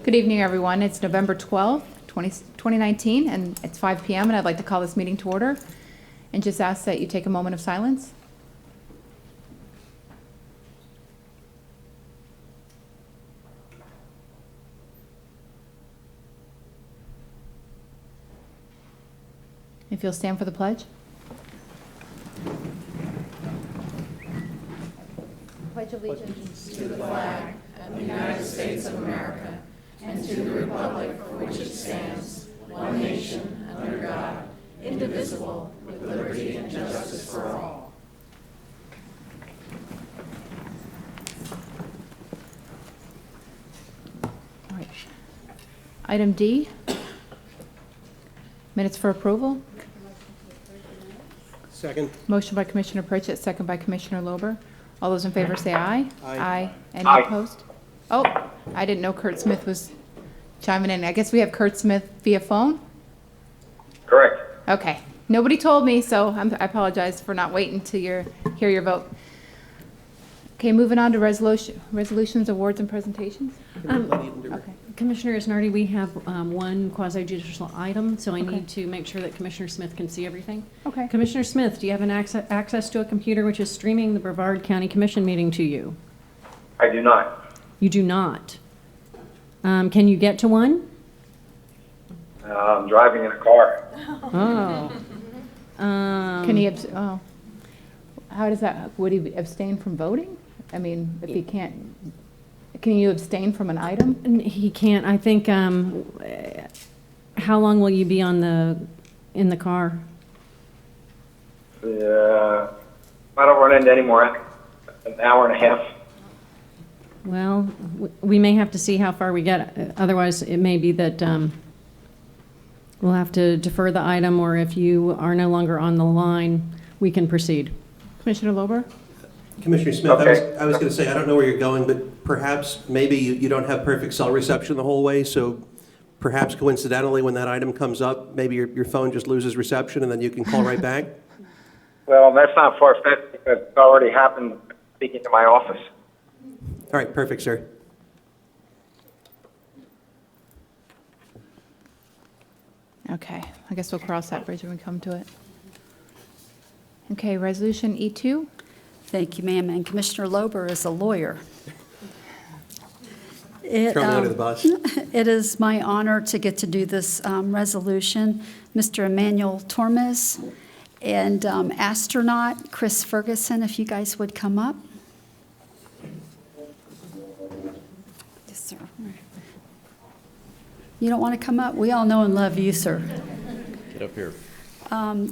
Good evening, everyone. It's November 12th, 2019, and it's 5 p.m., and I'd like to call this meeting to order and just ask that you take a moment of silence. If you'll stand for the pledge. Pledge allegiance to the flag of the United States of America and to the republic for which it stands, one nation, under God, indivisible, with liberty and justice for all. All right. Item D, minutes for approval. Second. Motion by Commissioner Pritchett, second by Commissioner Lober. All those in favor say aye. Aye. Any Aye. opposed? Oh, I didn't know Kurt Smith was chiming in. I guess we have Kurt Smith via phone? Correct. Okay. Nobody told me, so I apologize for not waiting to hear your vote. Okay, moving on to resolutions, awards, and presentations. Okay. Commissioner Isnardi, we have one quasi-judicial item, so I Okay. need to make sure that Commissioner Smith can see everything. Okay. Commissioner Smith, do you have an access to a computer which is streaming the Brevard County Commission meeting to you? I do not. You do not. Can you get to one? I'm driving in a car. Oh. Can he, how does that, would he abstain from voting? I mean, if he can't, can you abstain from an item? He can't. I think, how long will you be in the car? I don't run into any more. An hour and a half. Well, we may have to see how far we get. Otherwise, it may be that we'll have to defer the item, or if you are no longer on the line, we can proceed. Commissioner Lober? Commissioner Smith, Okay. I was going to say, I don't know where you're going, but perhaps maybe you don't have perfect cell reception the whole way, so perhaps coincidentally, when that item comes up, maybe your phone just loses reception and then you can call right back? Well, that's not far-fetched because it's already happened speaking to my office. All right, perfect, sir. Okay, I guess we'll cross that bridge when we come to it. Okay, resolution E2. Thank you, ma'am. And Commissioner Lober is a lawyer. Throw me under the bus. It is my honor to get to do this resolution. Mr. Emmanuel Tormes and astronaut Chris Ferguson, if you guys would come up. Yes, sir. You don't want to come up? We all know and love you, sir. Get up here.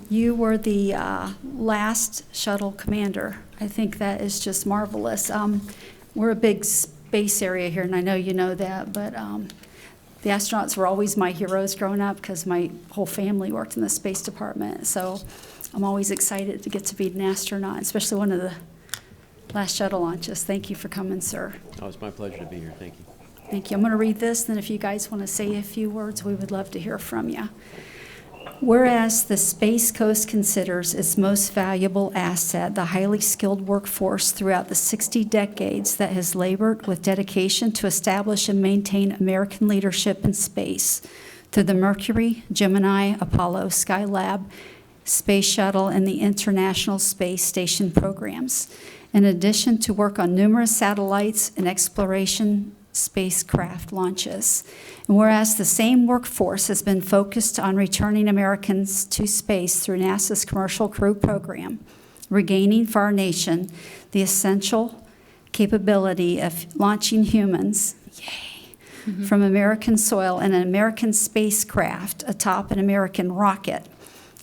You were the last shuttle commander. I think that is just marvelous. We're a big space area here, and I know you know that, but the astronauts were always my heroes growing up because my whole family worked in the Space Department. So I'm always excited to get to be an astronaut, especially one of the last shuttle launches. Thank you for coming, sir. Oh, it's my pleasure to be here. Thank you. Thank you. I'm going to read this, then if you guys want to say a few words, we would love to hear from you. Whereas the Space Coast considers its most valuable asset the highly skilled workforce throughout the 60 decades that has labored with dedication to establish and maintain American leadership in space through the Mercury, Gemini, Apollo, Skylab, Space Shuttle, and the International Space Station programs, in addition to work on numerous satellites and exploration spacecraft launches. And whereas the same workforce has been focused on returning Americans to space through NASA's Commercial Crew program, regaining for our nation the essential capability of launching humans, from American soil in an American spacecraft atop an American rocket.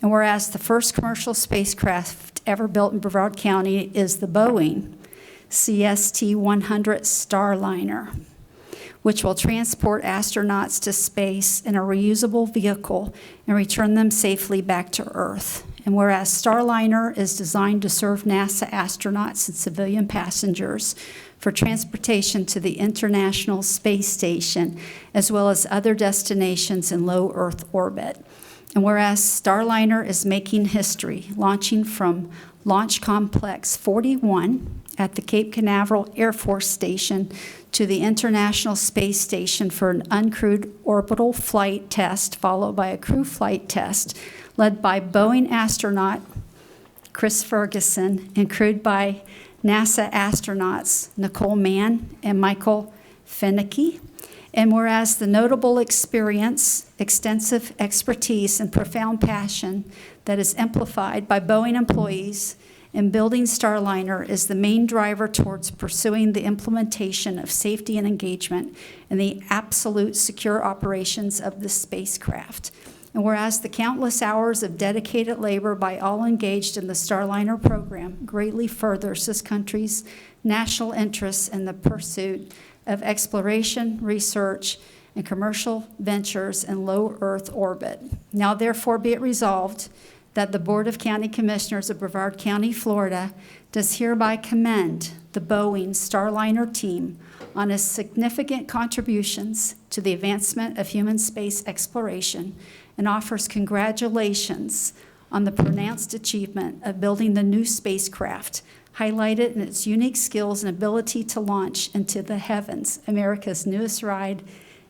And whereas the first commercial spacecraft ever built in Brevard County is the Boeing CST-100 Starliner, which will transport astronauts to space in a reusable vehicle and return them safely back to Earth. And whereas Starliner is designed to serve NASA astronauts and civilian passengers for transportation to the International Space Station, as well as other destinations in low Earth orbit. And whereas Starliner is making history, launching from Launch Complex 41 at the Cape Canaveral Air Force Station to the International Space Station for an uncrewed orbital flight test, followed by a crew flight test led by Boeing astronaut Chris Ferguson and crewed by NASA astronauts Nicole Mann and Michael Fennicky. And whereas the notable experience, extensive expertise, and profound passion that is amplified by Boeing employees in building Starliner is the main driver towards pursuing the implementation of safety and engagement in the absolute secure operations of the spacecraft. And whereas the countless hours of dedicated labor by all engaged in the Starliner program greatly furthers this country's national interests in the pursuit of exploration, research, and commercial ventures in low Earth orbit. Now therefore be it resolved that the Board of County Commissioners of Brevard County, Florida, does hereby commend the Boeing Starliner team on its significant contributions to the advancement of human space exploration and offers congratulations on the pronounced achievement of building the new spacecraft, highlighted in its unique skills and ability to launch into the heavens, America's newest ride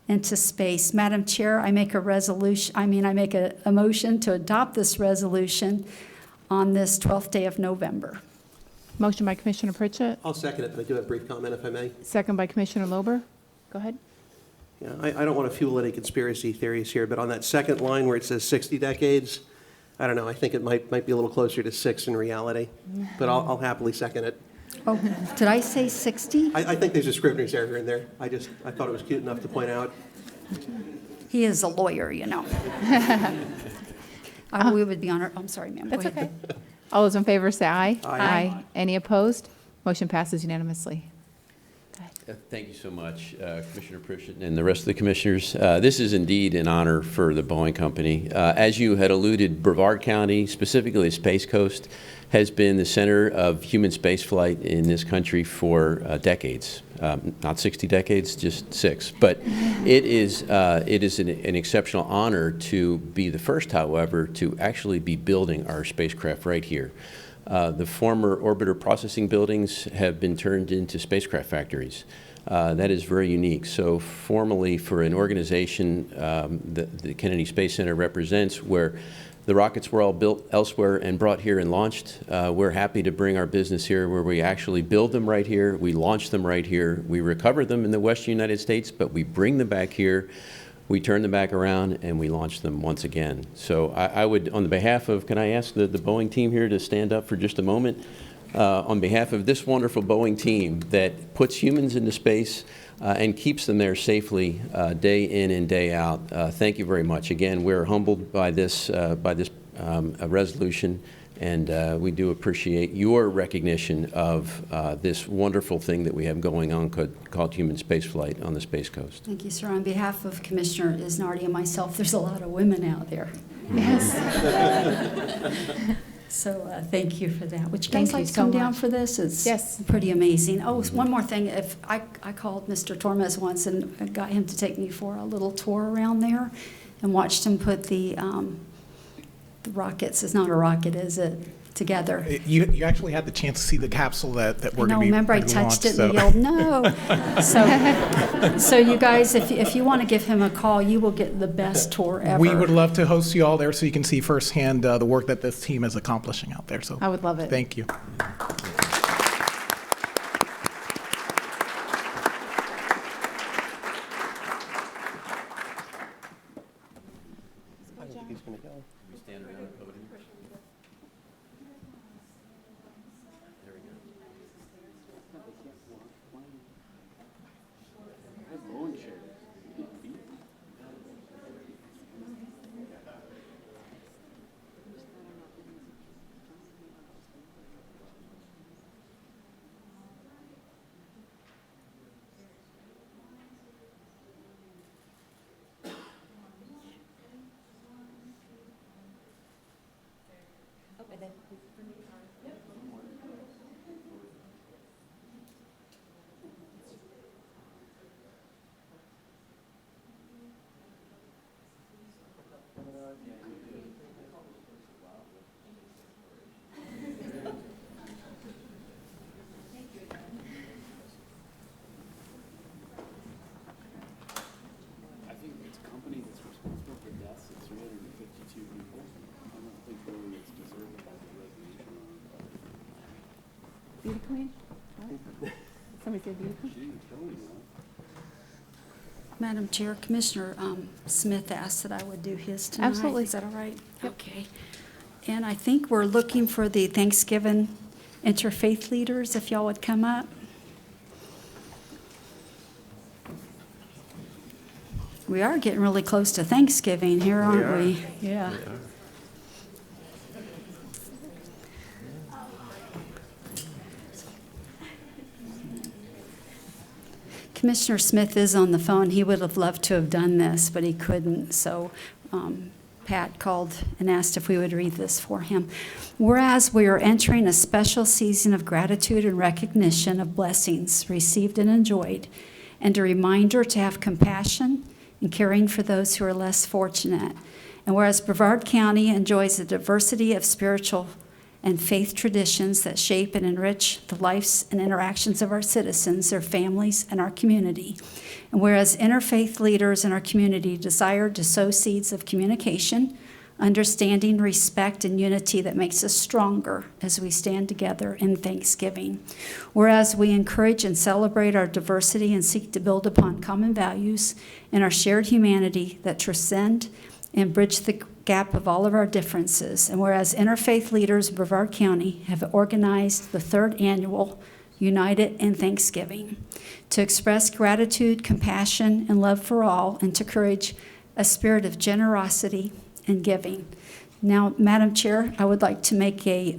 into space. Madam Chair, I make a motion to adopt this resolution on this 12th day of November. Motion by Commissioner Pritchett, I'll second it, but I do have a brief comment if I may. second by Commissioner Lober. Go ahead. Yeah, I don't want to fuel any conspiracy theories here, but on that second line where it says 60 decades, I don't know, I think it might be a little closer to 6 in reality, but I'll happily second it. Oh, did I say 60? I think there's a Scrivener's error in there. I thought it was cute enough to point out. He is a lawyer, you know. We would be honored. I'm sorry, ma'am. Go That's ahead. okay. All those in favor say aye. Aye. Any opposed? Motion passes unanimously. Thank you so much, Commissioner Pritchett and the rest of the commissioners. This is indeed an honor for the Boeing Company. As you had alluded, Brevard County, specifically the Space Coast, has been the center of human spaceflight in this country for decades. Not 60 decades, just 6. But it is an exceptional honor to be the first, however, to actually be building our spacecraft right here. The former orbiter processing buildings have been turned into spacecraft factories. That is very unique. So formally, for an organization that the Kennedy Space Center represents, where the rockets were all built elsewhere and brought here and launched, we're happy to bring our business here where we actually build them right here, we launch them right here, we recover them in the Western United States, but we bring them back here, we turn them back around, and we launch them once again. So I would, on the behalf of, can I ask the Boeing team here to stand up for just a moment? On behalf of this wonderful Boeing team that puts humans into space and keeps them there safely day in and day out, thank you very much. Again, we're humbled by this resolution, and we do appreciate your recognition of this wonderful thing that we have going on called human spaceflight on the Space Coast. Thank you, sir. On behalf of Commissioner Isnardi and myself, there's a lot of women out there. Yes. So thank you for that. Would you Thank guys like you to so come down much. for this? It's Yes. pretty amazing. Oh, one more thing. If I called Mr. Tormes once and got him to take me for a little tour around there and watched him put the rockets, it's not a rocket, is it, together. You actually had the chance to see the capsule that we're No, going to be remember I ready to touched launch, it and yelled, no. So you guys, if you want to give him a call, you will get the best tour ever. We would love to host you all there so you can see firsthand the work that this team is accomplishing out there. So I would love it. thank you. I don't think he's going to go. We stand around the podium. There we go. Beauty queen? What? Somebody said beauty queen? Madam Chair, Commissioner Smith asked that I would do his tonight. Absolutely. Is that all right? Yep. Okay. And I think we're looking for the Thanksgiving interfaith leaders, if y'all would come up. We are getting really close to Thanksgiving here, aren't we? Yeah. Commissioner Smith is on the phone. He would have loved to have done this, but he couldn't. So Pat called and asked if we would read this for him. Whereas we are entering a special season of gratitude and recognition of blessings received and enjoyed, and a reminder to have compassion in caring for those who are less fortunate. And whereas Brevard County enjoys a diversity of spiritual and faith traditions that shape and enrich the lives and interactions of our citizens, their families, and our community. And whereas interfaith leaders in our community desire to sow seeds of communication, understanding, respect, and unity that makes us stronger as we stand together in Thanksgiving. Whereas we encourage and celebrate our diversity and seek to build upon common values and our shared humanity that transcend and bridge the gap of all of our differences. And whereas interfaith leaders of Brevard County have organized the 3rd annual United in Thanksgiving to express gratitude, compassion, and love for all, and to encourage a spirit of generosity and giving. Now, Madam Chair, I would like to make a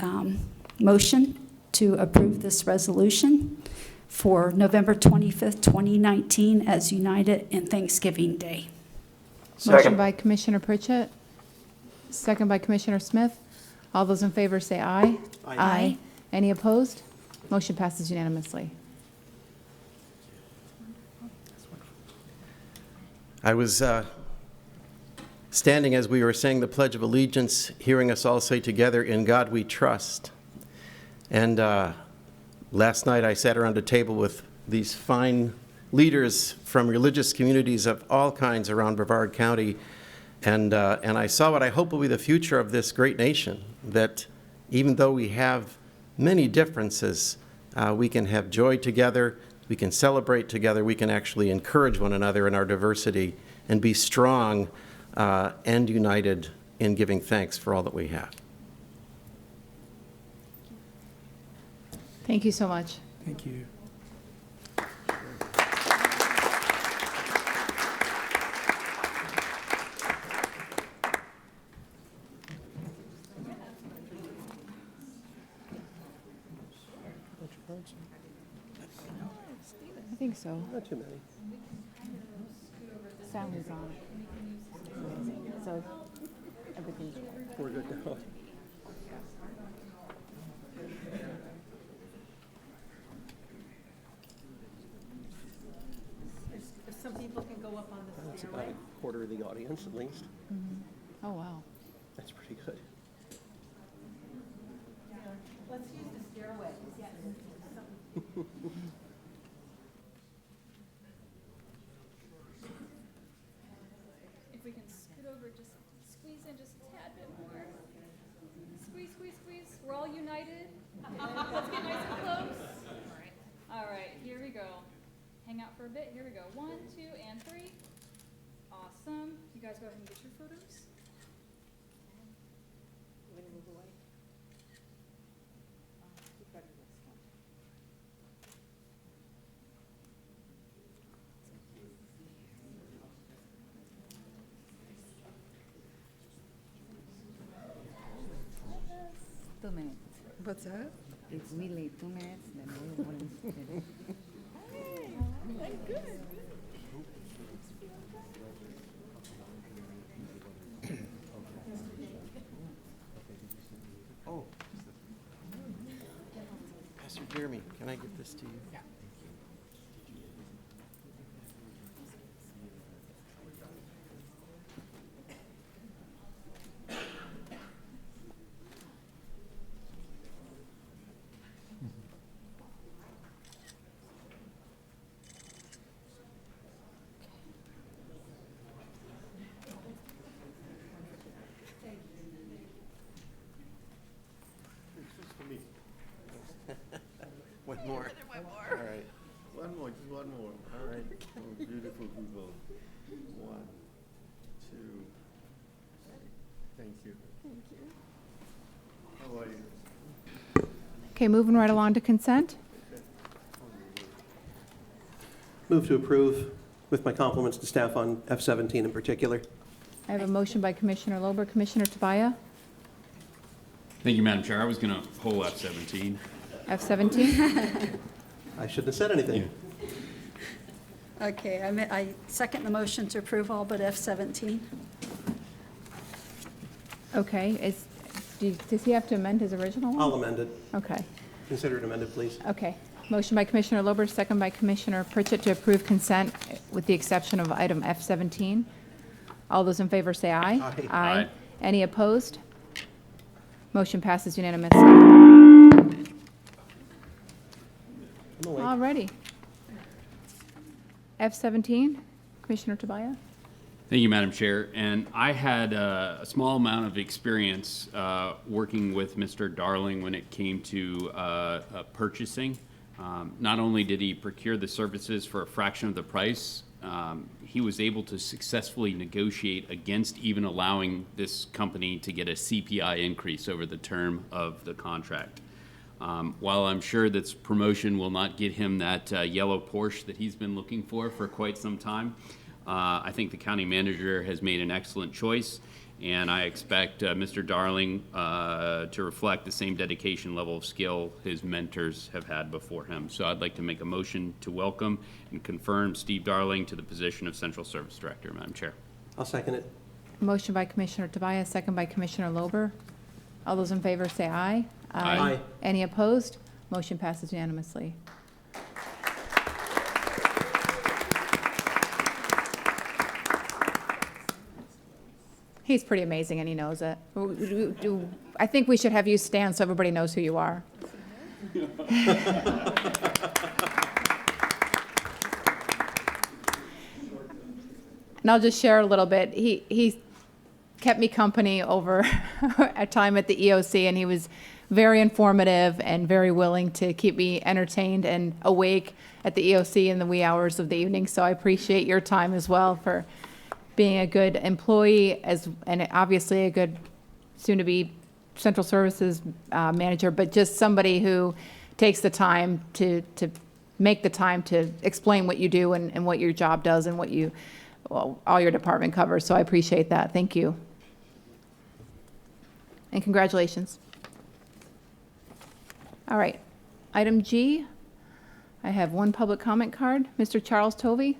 motion to approve this resolution for November 25th, 2019 as United in Thanksgiving Day. Motion Second. by Commissioner Pritchett, second by Commissioner Smith. All those in favor say aye. Aye. Any opposed? Motion passes unanimously. I was standing as we were saying the Pledge of Allegiance, hearing us all say together, "In God we trust." And last night I sat around a table with these fine leaders from religious communities of all kinds around Brevard County, and I saw what I hope will be the future of this great nation, that even though we have many differences, we can have joy together, we can celebrate together, we can actually encourage one another in our diversity and be strong and united in giving thanks for all that we have. Thank you so much. Thank you. I think so. Not too many. Sally's on. So everything's We're good now. If some people can go up on the That's about a quarter of the audience at least. Oh, wow. That's pretty good. Let's use the stairway. If we can scoot over, just squeeze in just a tad bit more. Squeeze, squeeze, squeeze. We're all united. Let's get nice and close. All right, here we go. Hang out for a bit. Here we go. 1, 2, and 3. Awesome. You guys go ahead and get your photos. You want to move away? What's that? If we leave 2 minutes, then we won't. Oh. Pastor Jeremy, can I give this to you? Yeah. More. All right. One more, just one more. All right. Oh, beautiful people. 1, 2. Thank you. Thank you. How are you? Okay, moving right along to consent. Move to approve with my compliments to staff on F-17 in particular. I have a motion by Commissioner Lober. Commissioner Tobias? Thank you, Madam Chair. I was going to pull F-17. F-17? I shouldn't have said anything. Okay, I second the motion to approve all but F-17. Okay, does he have to amend his original one? I'll amend it. Okay, Consider it amended, please. okay. Motion by Commissioner Lober, second by Commissioner Pritchett to approve consent with the exception of item F-17. All those in favor say aye. Aye. Aye. Any opposed? Motion passes unanimously. I'm awake. Alrighty. F-17, Commissioner Tobias? Thank you, Madam Chair. And I had a small amount of experience working with Mr. Darling when it came to purchasing. Not only did he procure the services for a fraction of the price, he was able to successfully negotiate against even allowing this company to get a CPI increase over the term of the contract. While I'm sure this promotion will not get him that yellow Porsche that he's been looking for quite some time, I think the county manager has made an excellent choice, and I expect Mr. Darling to reflect the same dedication level of skill his mentors have had before him. So I'd like to make a motion to welcome and confirm Steve Darling to the position of Central Service Director, Madam Chair. I'll second it. Motion by Commissioner Tobias, second by Commissioner Lober. All those in favor say aye. Aye. Any opposed? Motion passes unanimously. He's pretty amazing, and he knows it. I think we should have you stand so everybody knows who you are. And I'll just share a little bit. He kept me company over a time at the EOC, and he was very informative and very willing to keep me entertained and awake at the EOC in the wee hours of the evening. So I appreciate your time as well for being a good employee and obviously a good soon-to-be Central Services manager, but just somebody who takes the time to make the time to explain what you do and what your job does and what all your department covers. So I appreciate that. Thank you. And congratulations. All right. Item G, I have one public comment card. Mr. Charles Tovey.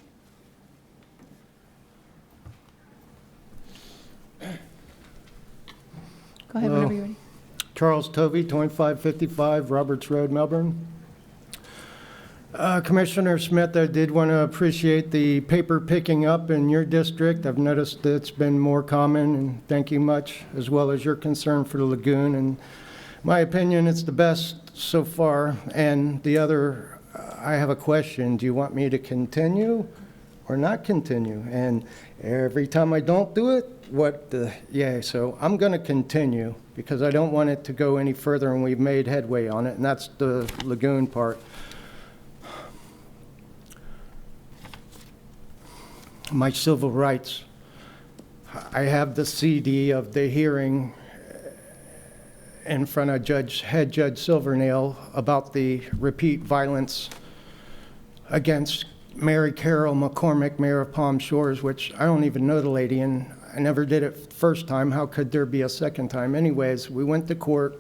Go ahead whenever you're ready. Charles Tovey, 2555 Roberts Road, Melbourne. Commissioner Smith, I did want to appreciate the paper picking up in your district. I've noticed that it's been more common, and thank you much, as well as your concern for the lagoon. And my opinion, it's the best so far. And the other, I have a question. Do you want me to continue or not continue? And every time I don't do it, so I'm going to continue because I don't want it to go any further, and we've made headway on it, and that's the lagoon part. My civil rights. I have the CD of the hearing in front of Head Judge Silvernail about the repeat violence against Mary Carol McCormick, Mayor of Palm Shores, which I don't even know the lady, and I never did it first time. How could there be a second time? Anyways, we went to court.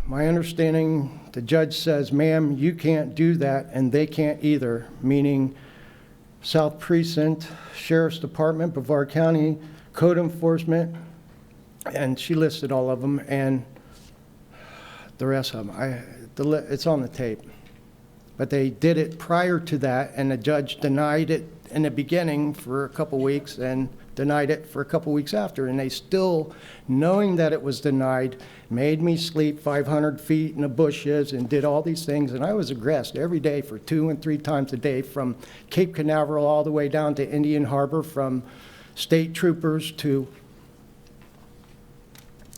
My understanding, the judge says, ma'am, you can't do that, and they can't either, meaning South Precinct, Sheriff's Department, Brevard County, Code Enforcement, and she listed all of them, and the rest of them. It's on the tape. But they did it prior to that, and the judge denied it in the beginning for a couple weeks and denied it for a couple weeks after. And they still, knowing that it was denied, made me sleep 500 feet in the bushes and did all these things. And I was aggressed every day for 2 and 3 times a day, from Cape Canaveral all the way down to Indian Harbor, from state troopers to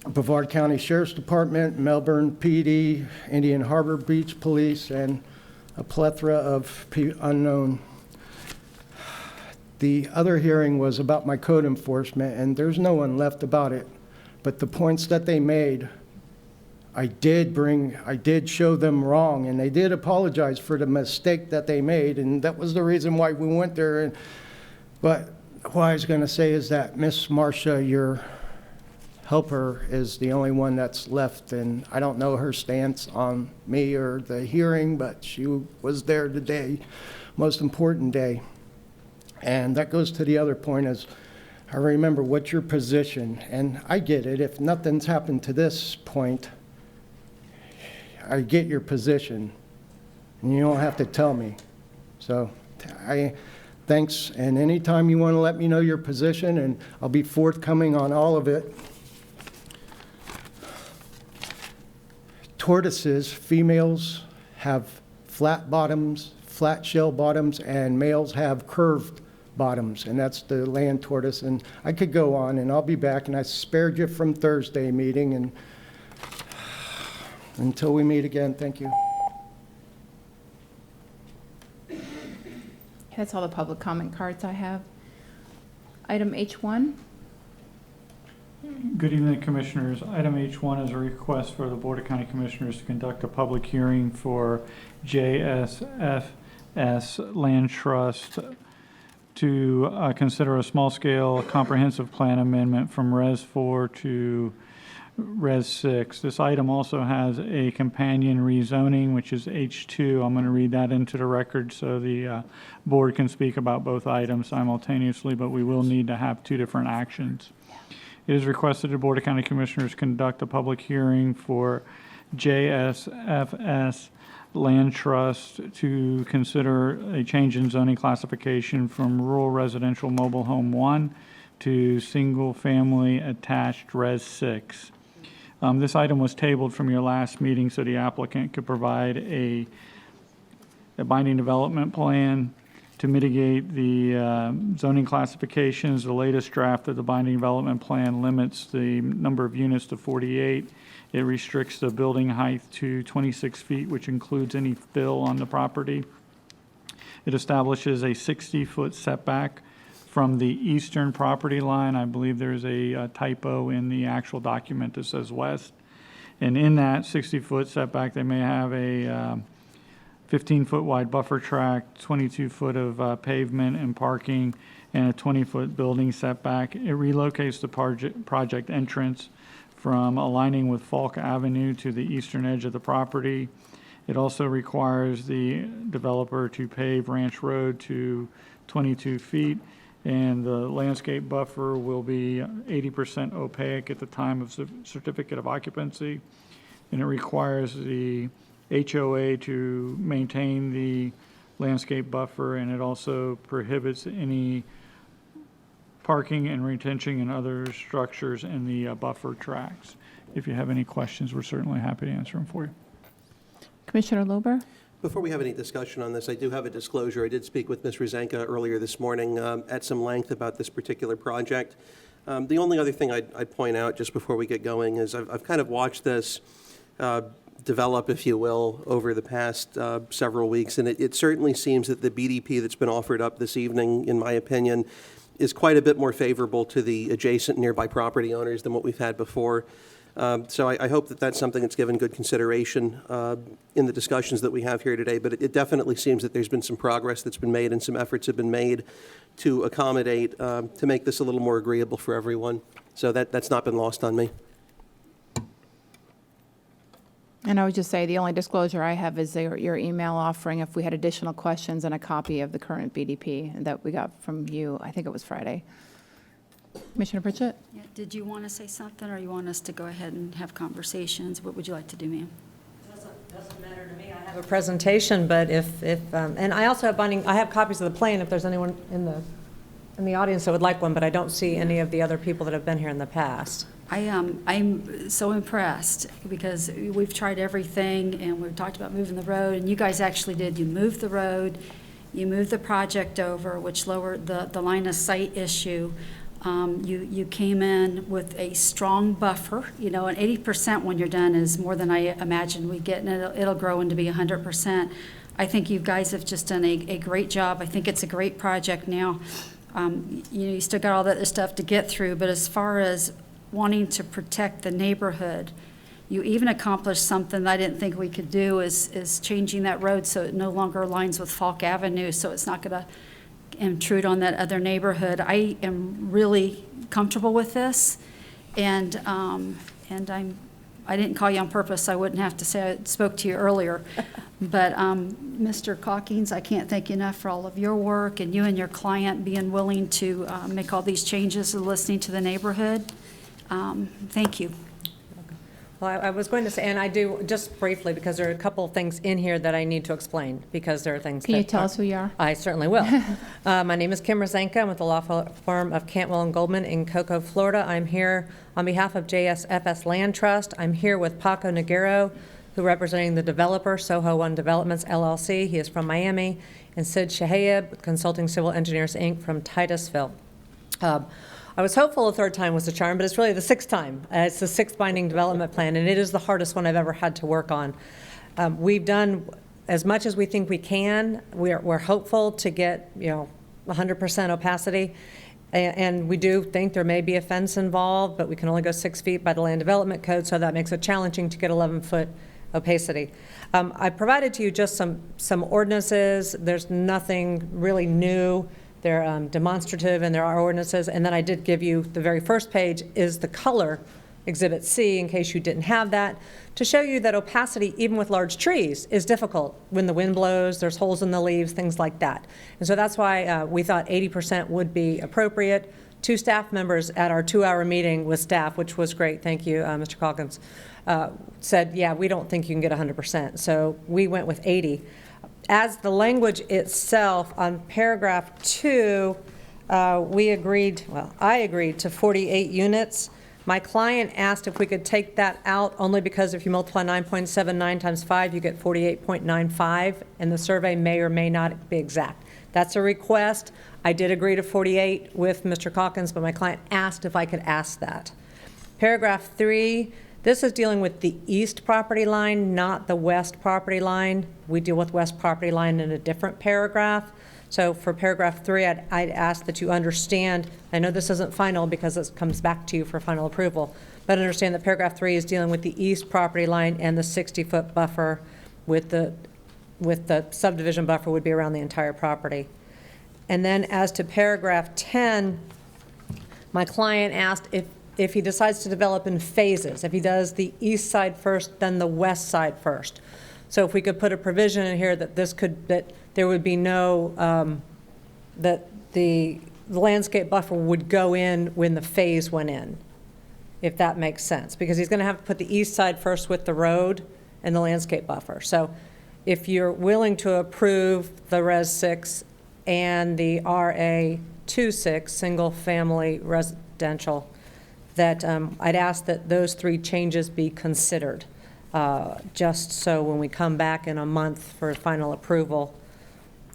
Brevard County Sheriff's Department, Melbourne PD, Indian Harbor Beach Police, and a plethora of unknown. The other hearing was about my code enforcement, and there's no one left about it. But the points that they made, I did show them wrong, and they did apologize for the mistake that they made, and that was the reason why we went there. But what I was going to say is that Miss Marcia, your helper, is the only one that's left, and I don't know her stance on me or the hearing, but she was there today, most important day. And that goes to the other point is, I remember what's your position, and I get it. If nothing's happened to this point, I get your position, and you don't have to tell me. So thanks, and anytime you want to let me know your position, and I'll be forthcoming on all of it. Tortoises, females have flat bottoms, flat shell bottoms, and males have curved bottoms, and that's the land tortoise. And I could go on, and I'll be back, and I spared you from Thursday meeting, and until we meet again, thank you. That's all the public comment cards I have. Item H1. Good evening, Commissioners. Item H1 is a request for the Board of County Commissioners to conduct a public hearing for JSFS Land Trust to consider a small-scale comprehensive plan amendment from Res 4 to Res 6. This item also has a companion rezoning, which is H2. I'm going to read that into the record so the board can speak about both items simultaneously, but we will need to have two different actions. It is requested the Board of County Commissioners conduct a public hearing for JSFS Land Trust to consider a change in zoning classification from rural residential mobile home 1 to single-family attached Res 6. This item was tabled from your last meeting so the applicant could provide a binding development plan to mitigate the zoning classifications. The latest draft of the binding development plan limits the number of units to 48. It restricts the building height to 26 feet, which includes any fill on the property. It establishes a 60-foot setback from the eastern property line. I believe there's a typo in the actual document that says west. And in that 60-foot setback, they may have a 15-foot wide buffer track, 22-foot of pavement and parking, and a 20-foot building setback. It relocates the project entrance from aligning with Falk Avenue to the eastern edge of the property. It also requires the developer to pave Ranch Road to 22 feet, and the landscape buffer will be 80% opaque at the time of certificate of occupancy, and it requires the HOA to maintain the landscape buffer, and it also prohibits any parking and retention and other structures in the buffer tracks. If you have any questions, we're certainly happy to answer them for you. Commissioner Lober? Before we have any discussion on this, I do have a disclosure. I did speak with Ms. Rizanka earlier this morning at some length about this particular project. The only other thing I'd point out just before we get going is I've kind of watched this develop, if you will, over the past several weeks, and it certainly seems that the BDP that's been offered up this evening, in my opinion, is quite a bit more favorable to the adjacent nearby property owners than what we've had before. So I hope that that's something that's given good consideration in the discussions that we have here today, but it definitely seems that there's been some progress that's been made and some efforts have been made to accommodate, to make this a little more agreeable for everyone. So that's not been lost on me. And I would just say the only disclosure I have is your email offering if we had additional questions and a copy of the current BDP that we got from you. I think it was Friday. Commissioner Pritchett? Yeah, did you want to say something, or you want us to go ahead and have conversations? What would you like to do, ma'am? Doesn't matter to me. I have a presentation, but if and I also have I have copies of the plan if there's anyone in the audience that would like one, but I don't see any of the other people that have been here in the past. I'm so impressed because we've tried everything and we've talked about moving the road, and you guys actually did. You moved the road, you moved the project over, which lowered the line of sight issue. You came in with a strong buffer, you know, and 80% when you're done is more than I imagined we'd get, and it'll grow into be 100%. I think you guys have just done a great job. I think it's a great project now. You know, you still got all that other stuff to get through, but as far as wanting to protect the neighborhood, you even accomplished something that I didn't think we could do, is changing that road so it no longer aligns with Falk Avenue, so it's not going to intrude on that other neighborhood. I am really comfortable with this, and I didn't call you on purpose, so I wouldn't have to say I spoke to you earlier. But Mr. Calkins, I can't thank you enough for all of your work and you and your client being willing to make all these changes and listening to the neighborhood. Thank you. Well, I was going to say, and I do, just briefly, because there are a couple of things in here that I need to explain, because there are things Can you tell us who you are? I certainly will. My name is Kim Rosenka. I'm with the law firm of Cantwell and Goldman in Cocoa, Florida. I'm here on behalf of JSFS Land Trust. I'm here with Paco Noguero, who representing the developer, Soho One Developments, LLC. He is from Miami. And Sid Shahayeb, Consulting Civil Engineers, Inc., from Titusville. I was hopeful the third time was the charm, but it's really the sixth time. It's the sixth binding development plan, and it is the hardest one I've ever had to work on. We've done as much as we think we can. We're hopeful to get 100% opacity, and we do think there may be a fence involved, but we can only go 6 feet by the Land Development Code, so that makes it challenging to get 11-foot opacity. I provided to you just some ordinances. There's nothing really new. They're demonstrative, and there are ordinances. And then I did give you, the very first page is the color, Exhibit C, in case you didn't have that, to show you that opacity, even with large trees, is difficult. When the wind blows, there's holes in the leaves, things like that. And so that's why we thought 80% would be appropriate. 2 staff members at our 2-hour meeting with staff, which was great, thank you, Mr. Calkins, said, yeah, we don't think you can get 100%. So we went with 80. As the language itself, on paragraph 2, I agreed to 48 units. My client asked if we could take that out, only because if you multiply 9.79 times 5, you get 48.95, and the survey may or may not be exact. That's a request. I did agree to 48 with Mr. Calkins, but my client asked if I could ask that. Paragraph 3, this is dealing with the east property line, not the west property line. We deal with west property line in a different paragraph. So for paragraph 3, I'd ask that you understand, I know this isn't final because it comes back to you for final approval, but understand that paragraph 3 is dealing with the east property line, and the 60-foot buffer with the subdivision buffer would be around the entire property. And then as to paragraph 10, my client asked if he decides to develop in phases, if he does the east side first, then the west side first. So if we could put a provision in here that there would be no, that the landscape buffer would go in when the phase went in, if that makes sense. Because he's going to have to put the east side first with the road and the landscape buffer. So if you're willing to approve the Res 6 and the RA 26, single family residential, that I'd ask that those 3 changes be considered, just so when we come back in a month for final approval,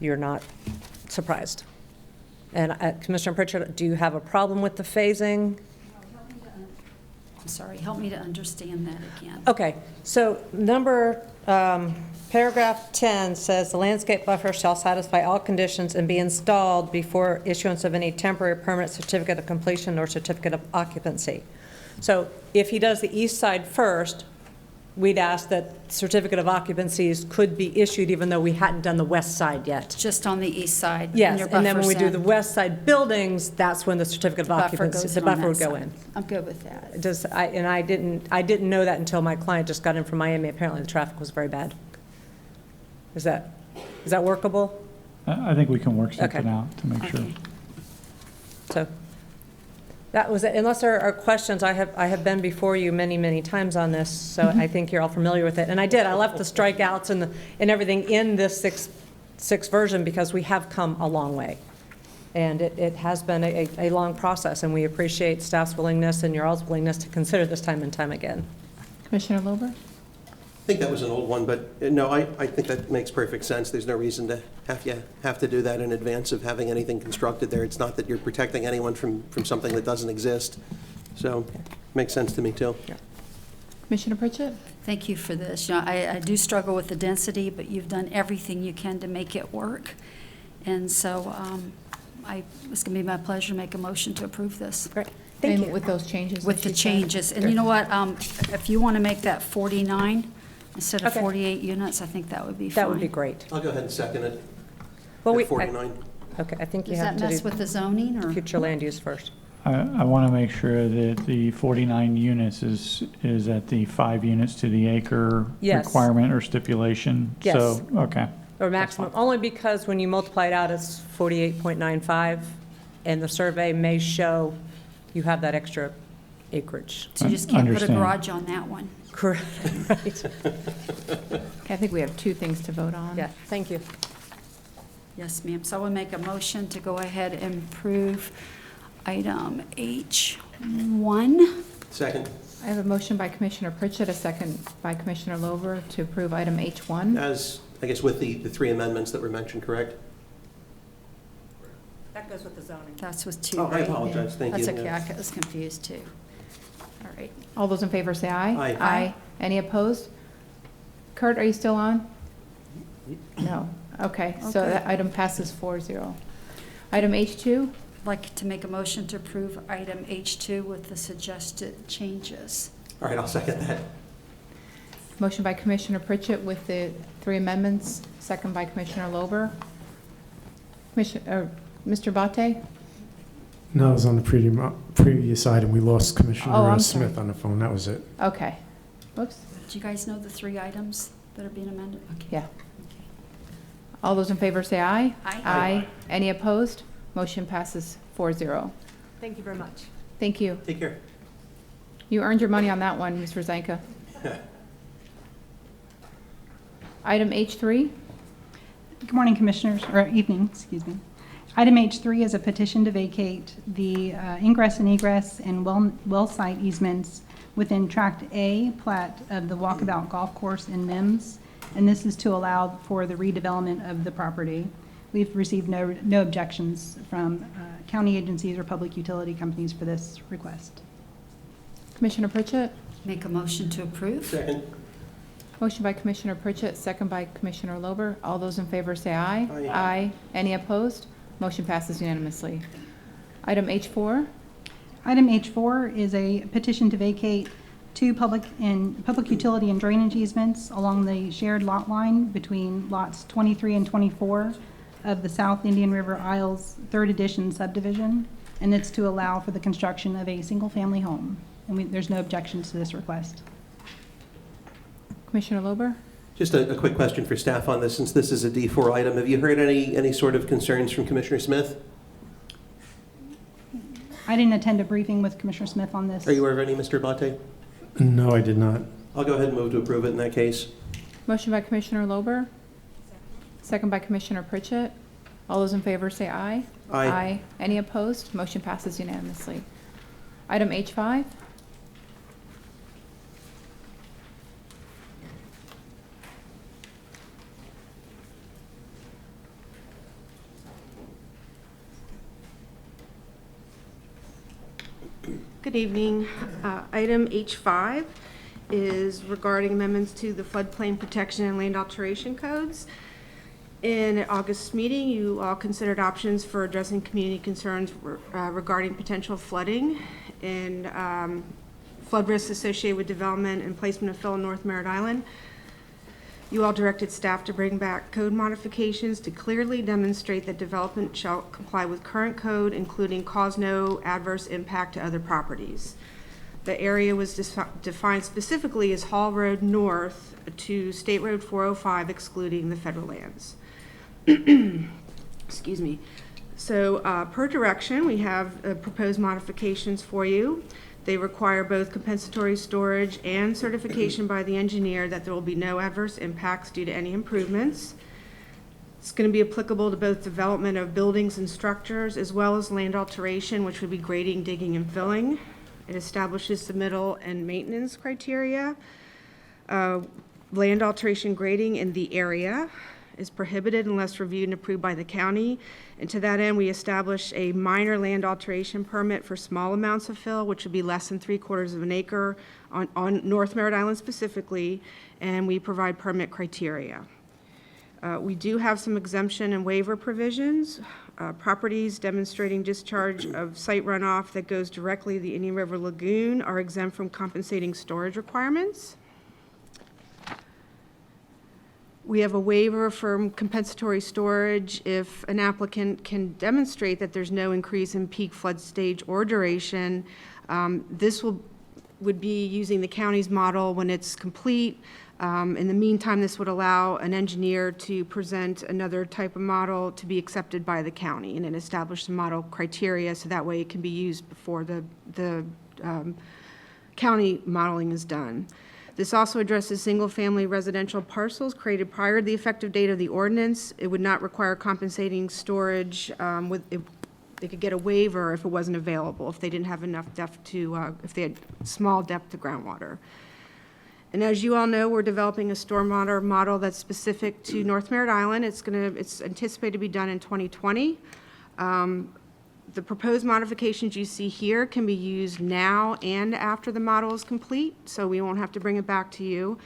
you're not surprised. And Commissioner Pritchard, do you have a problem with the phasing? I'm sorry, help me to understand that again. Okay, so paragraph 10 says the landscape buffer shall satisfy all conditions and be installed before issuance of any temporary permanent certificate of completion or certificate of occupancy. So if he does the east side first, we'd ask that certificate of occupancies could be issued even though we hadn't done the west side yet. Just on the east side. Yes, and then when we do the west side buildings, that's when the certificate of occupancy, the buffer would go in. I'm good with that. I didn't know that until my client just got in from Miami. Apparently the traffic was very bad. Is that workable? I think we can work something out to make sure. So that was it. Unless there are questions, I have been before you many times on this, so I think you're all familiar with it. And I left the strikeouts and everything in this six version because we have come a long way. And it has been a long process, and we appreciate staff's willingness and your all's willingness to consider this time and time again. Commissioner Lober? think that was an old one, but no, I think that makes perfect sense. There's no reason to have to do that in advance of having anything constructed there. It's not that you're protecting anyone from something that doesn't exist. So, makes sense to me, too. Commissioner Pritchett? Thank you for this. You know, I do struggle with the density, but you've done everything you can to make it work. And so it's going to be my pleasure to make a motion to approve this. Great. Thank And you. with those changes? With that the you said? changes. And you know what? If you want to make that 49 instead of Okay. 48 units, I think that would be fine. That would be great. I'll go ahead and second it. Well, At 49. Okay, I think you Does have that to mess do with the zoning, or? future land use first. I want to make sure that the 49 units is at the 5 units to the acre Yes. requirement or stipulation? Yes. So, okay. Or maximum, only because when you multiply it out, it's 48.95, and the survey may show you have that extra acreage. So you just can't put a Understand. garage on that one. Correct, right. Okay, I think we have two things to vote on. Yeah, thank you. Yes, ma'am. So I will make a motion to go ahead and approve item H1. Second. I have a motion by Commissioner Pritchett, a second by Commissioner Lober to approve item H1. As, I guess, with the 3 amendments that were mentioned, correct? That goes with the zoning. That's with two, Oh, I right? apologize. Thank you. That's okay. Yeah. I was confused, too. All right. All those in favor say aye. Aye. Aye. Any opposed? Kurt, are you still on? No. Okay, so Okay. that item passes 4-0. Item H2, I'd like to make a motion to approve item H2 with the suggested changes. All right, I'll second that. motion by Commissioner Pritchett with the 3 amendments, second by Commissioner Lober. Mr. Bate? No, it was on the previous item. We lost Oh, Commissioner I'm Smith sorry. on the phone. That was it. Okay. Whoops. Do you guys know the 3 items that are being amended? Okay. Yeah. All those in favor say aye. Aye. Aye. Any opposed? Motion passes 4-0. Thank you very much. Thank you. Take care. You earned your money on that one, Mr. Zanka. Item H3, Good morning, Commissioners, or evening, excuse me. Item H3 is a petition to vacate the ingress and egress and well site easements within Tract A plat of the Walkabout Golf Course in Mims, and this is to allow for the redevelopment of the property. We've received no objections from county agencies or public utility companies for this request. Commissioner Pritchett. Make a motion to approve. Second. Motion by Commissioner Pritchett, second by Commissioner Lober. All those in favor say aye. Aye. Aye. Any opposed? Motion passes unanimously. Item H4, Item H4 is a petition to vacate 2 public utility and drainage easements along the shared lot line between lots 23 and 24 of the South Indian River Isles 3rd Edition subdivision, and it's to allow for the construction of a single-family home. And there's no objections to this request. Commissioner Lober. Just a quick question for staff on this, since this is a D4 item. Have you heard any sort of concerns from Commissioner Smith? I didn't attend a briefing with Commissioner Smith on this. Are you aware of any, Mr. Bate? No, I did not. I'll go ahead and move to approve it in that case. Motion by Commissioner Lober, second by Commissioner Pritchett. All those in favor say aye. Aye. Any opposed? Motion passes unanimously. Item H5, Good evening. Item H5 is regarding amendments to the floodplain protection and land alteration codes. In August meeting, you all considered options for addressing community concerns regarding potential flooding and flood risks associated with development and placement of fill in North Merritt Island. You all directed staff to bring back code modifications to clearly demonstrate that development shall comply with current code, including cause no adverse impact to other properties. The area was defined specifically as Hall Road North to State Road 405, excluding the federal lands. Excuse me. So per direction, we have proposed modifications for you. They require both compensatory storage and certification by the engineer that there will be no adverse impacts due to any improvements. It's going to be applicable to both development of buildings and structures as well as land alteration, which would be grading, digging, and filling. It establishes submittal and maintenance criteria. Land alteration grading in the area is prohibited unless reviewed and approved by the county. And to that end, we establish a minor land alteration permit for small amounts of fill, which would be less than 3/4 of an acre on North Merritt Island specifically, and we provide permit criteria. We do have some exemption and waiver provisions. Properties demonstrating discharge of site runoff that goes directly to the Indian River Lagoon are exempt from compensating storage requirements. We have a waiver from compensatory storage if an applicant can demonstrate that there's no increase in peak flood stage or duration. This would be using the county's model when it's complete. In the meantime, this would allow an engineer to present another type of model to be accepted by the county and then establish the model criteria so that way it can be used before the county modeling is done. This also addresses single-family residential parcels created prior to the effective date of the ordinance. It would not require compensating storage. They could get a waiver if it wasn't available, if they didn't have enough depth to, if they had small depth to groundwater. And as you all know, we're developing a stormwater model that's specific to North Merritt Island. It's anticipated to be done in 2020. The proposed modifications you see here can be used now and after the model is complete, so we won't have to bring it back to you.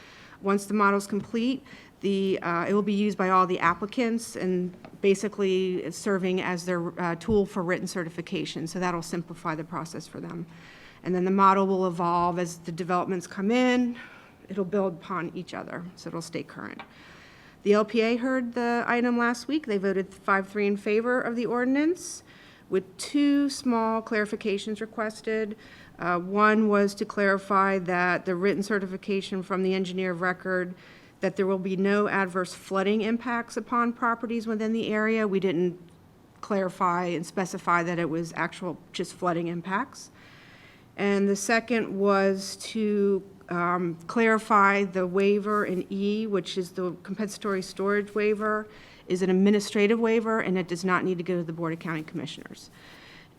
Once the model is complete, it will be used by all the applicants and basically serving as their tool for written certification, so that'll simplify the process for them. And then the model will evolve as the developments come in. It'll build upon each other, so it'll stay current. The LPA heard the item last week. They voted 5-3 in favor of the ordinance, with 2 small clarifications requested. One was to clarify that the written certification from the engineer of record that there will be no adverse flooding impacts upon properties within the area. We didn't clarify and specify that it was actual just flooding impacts. And the second was to clarify the waiver in E, which is the compensatory storage waiver, is an administrative waiver, and it does not need to go to the Board of County Commissioners.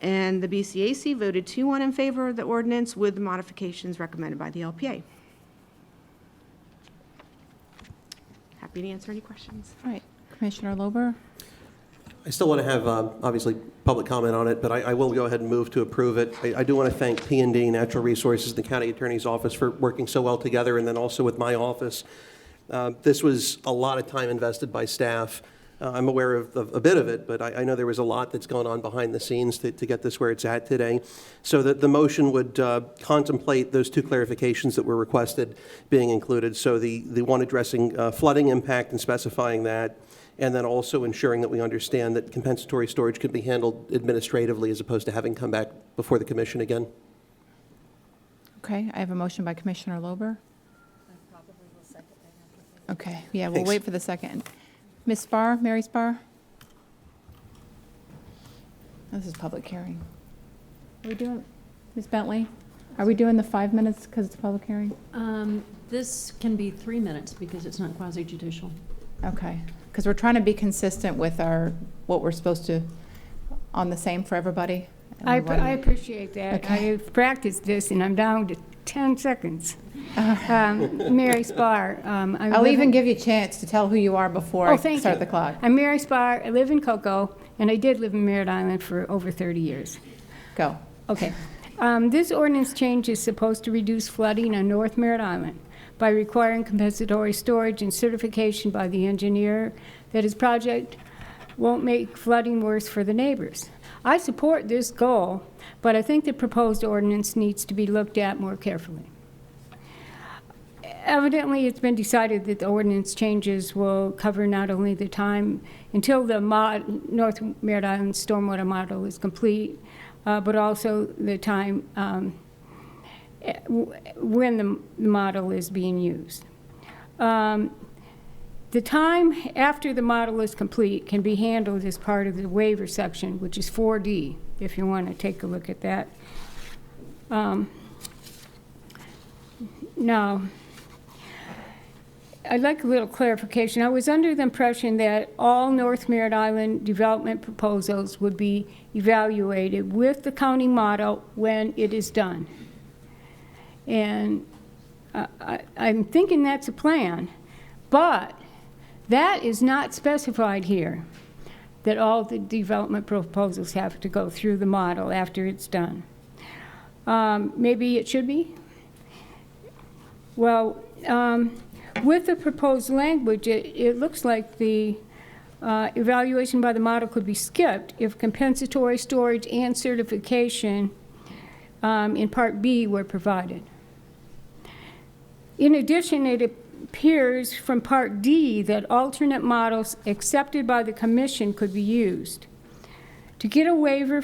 And the BCAC voted 2-1 in favor of the ordinance with the modifications recommended by the LPA. Happy to answer any questions. All right, Commissioner Lober? I still want to have, obviously, public comment on it, but I will go ahead and move to approve it. I do want to thank P&D Natural Resources and the County Attorney's Office for working so well together, and then also with my office. This was a lot of time invested by staff. I'm aware of a bit of it, but I know there was a lot that's going on behind the scenes to get this where it's at today. So that the motion would contemplate those 2 clarifications that were requested being included. So the one addressing flooding impact and specifying that, and then also ensuring that we understand that compensatory storage can be handled administratively as opposed to having come back before the commission again. Okay, I have a motion by Commissioner Lober. Okay, yeah, we'll wait for the second. Ms. Spar, Mary Spar? This is public hearing. Are we doing, Ms. Bentley? Are we doing the 5 minutes because it's a public hearing? This can be 3 minutes because it's not quasi-judicial. Okay, because we're trying to be consistent with what we're supposed to, on the same for everybody. I appreciate that. Okay. I've practiced this, and I'm down to 10 seconds. Mary Spar. I'll even give you a chance to tell who you are before I start the clock. I'm Mary Spar. I live in Cocoa, and I did live in Merritt Island for over 30 years. Go. Okay. This ordinance change is supposed to reduce flooding on North Merritt Island by requiring compensatory storage and certification by the engineer that his project won't make flooding worse for the neighbors. I support this goal, but I think the proposed ordinance needs to be looked at more carefully. Evidently, it's been decided that the ordinance changes will cover not only the time until the North Merritt Island stormwater model is complete, but also the time when the model is being used. The time after the model is complete can be handled as part of the waiver section, which is 4D, if you want to take a look at that. Now, I'd like a little clarification. I was under the impression that all North Merritt Island development proposals would be evaluated with the county model when it is done. And I'm thinking that's a plan, but that is not specified here, that all the development proposals have to go through the model after it's done. Maybe it should be? Well, with the proposed language, it looks like the evaluation by the model could be skipped if compensatory storage and certification in Part B were provided. In addition, it appears from Part D that alternate models accepted by the Commission could be used. To get a waiver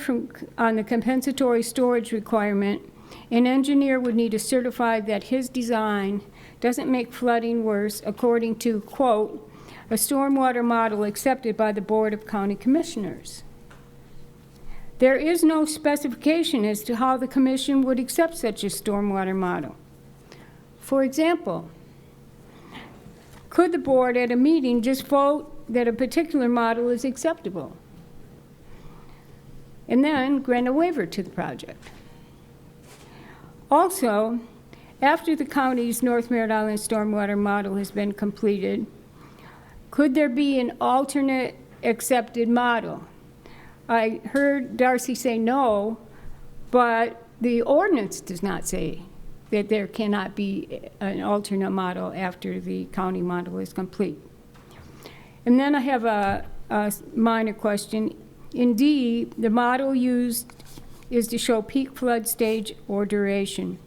on the compensatory storage requirement, an engineer would need to certify that his design doesn't make flooding worse according to, quote, a stormwater model accepted by the Board of County Commissioners. There is no specification as to how the Commission would accept such a stormwater model. For example, could the board at a meeting just vote that a particular model is acceptable and then grant a waiver to the project? Also, after the county's North Merritt Island stormwater model has been completed, could there be an alternate accepted model? I heard Darcy say no, but the ordinance does not say that there cannot be an alternate model after the county model is complete. And then I have a minor question. In D, the model used is to show peak flood stage or duration.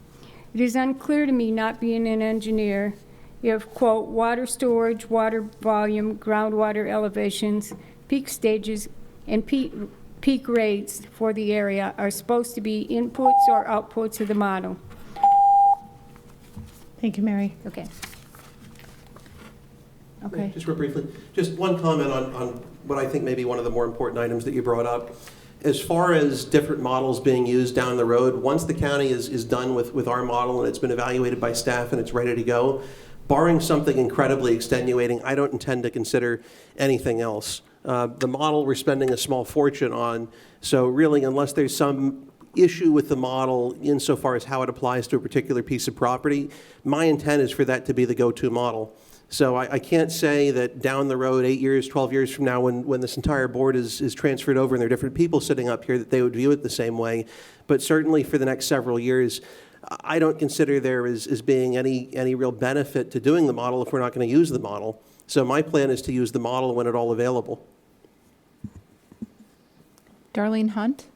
It is unclear to me, not being an engineer, if, quote, water storage, water volume, groundwater elevations, peak stages, and peak rates for the area are supposed to be inputs or outputs of the model. Thank you, Mary. Okay. Okay. Just real briefly, just one comment on what I think may be one of the more important items that you brought up. As far as different models being used down the road, once the county is done with our model and it's been evaluated by staff and it's ready to go, barring something incredibly extenuating, I don't intend to consider anything else. The model we're spending a small fortune on, so really unless there's some issue with the model insofar as how it applies to a particular piece of property, my intent is for that to be the go-to model. So I can't say that down the road, 8 years, 12 years from now, when this entire board is transferred over and there are different people sitting up here, that they would view it the same way. But certainly for the next several years, I don't consider there as being any real benefit to doing the model if we're not going to use the model. So my plan is to use the model when it's all available. Darlene Hunt?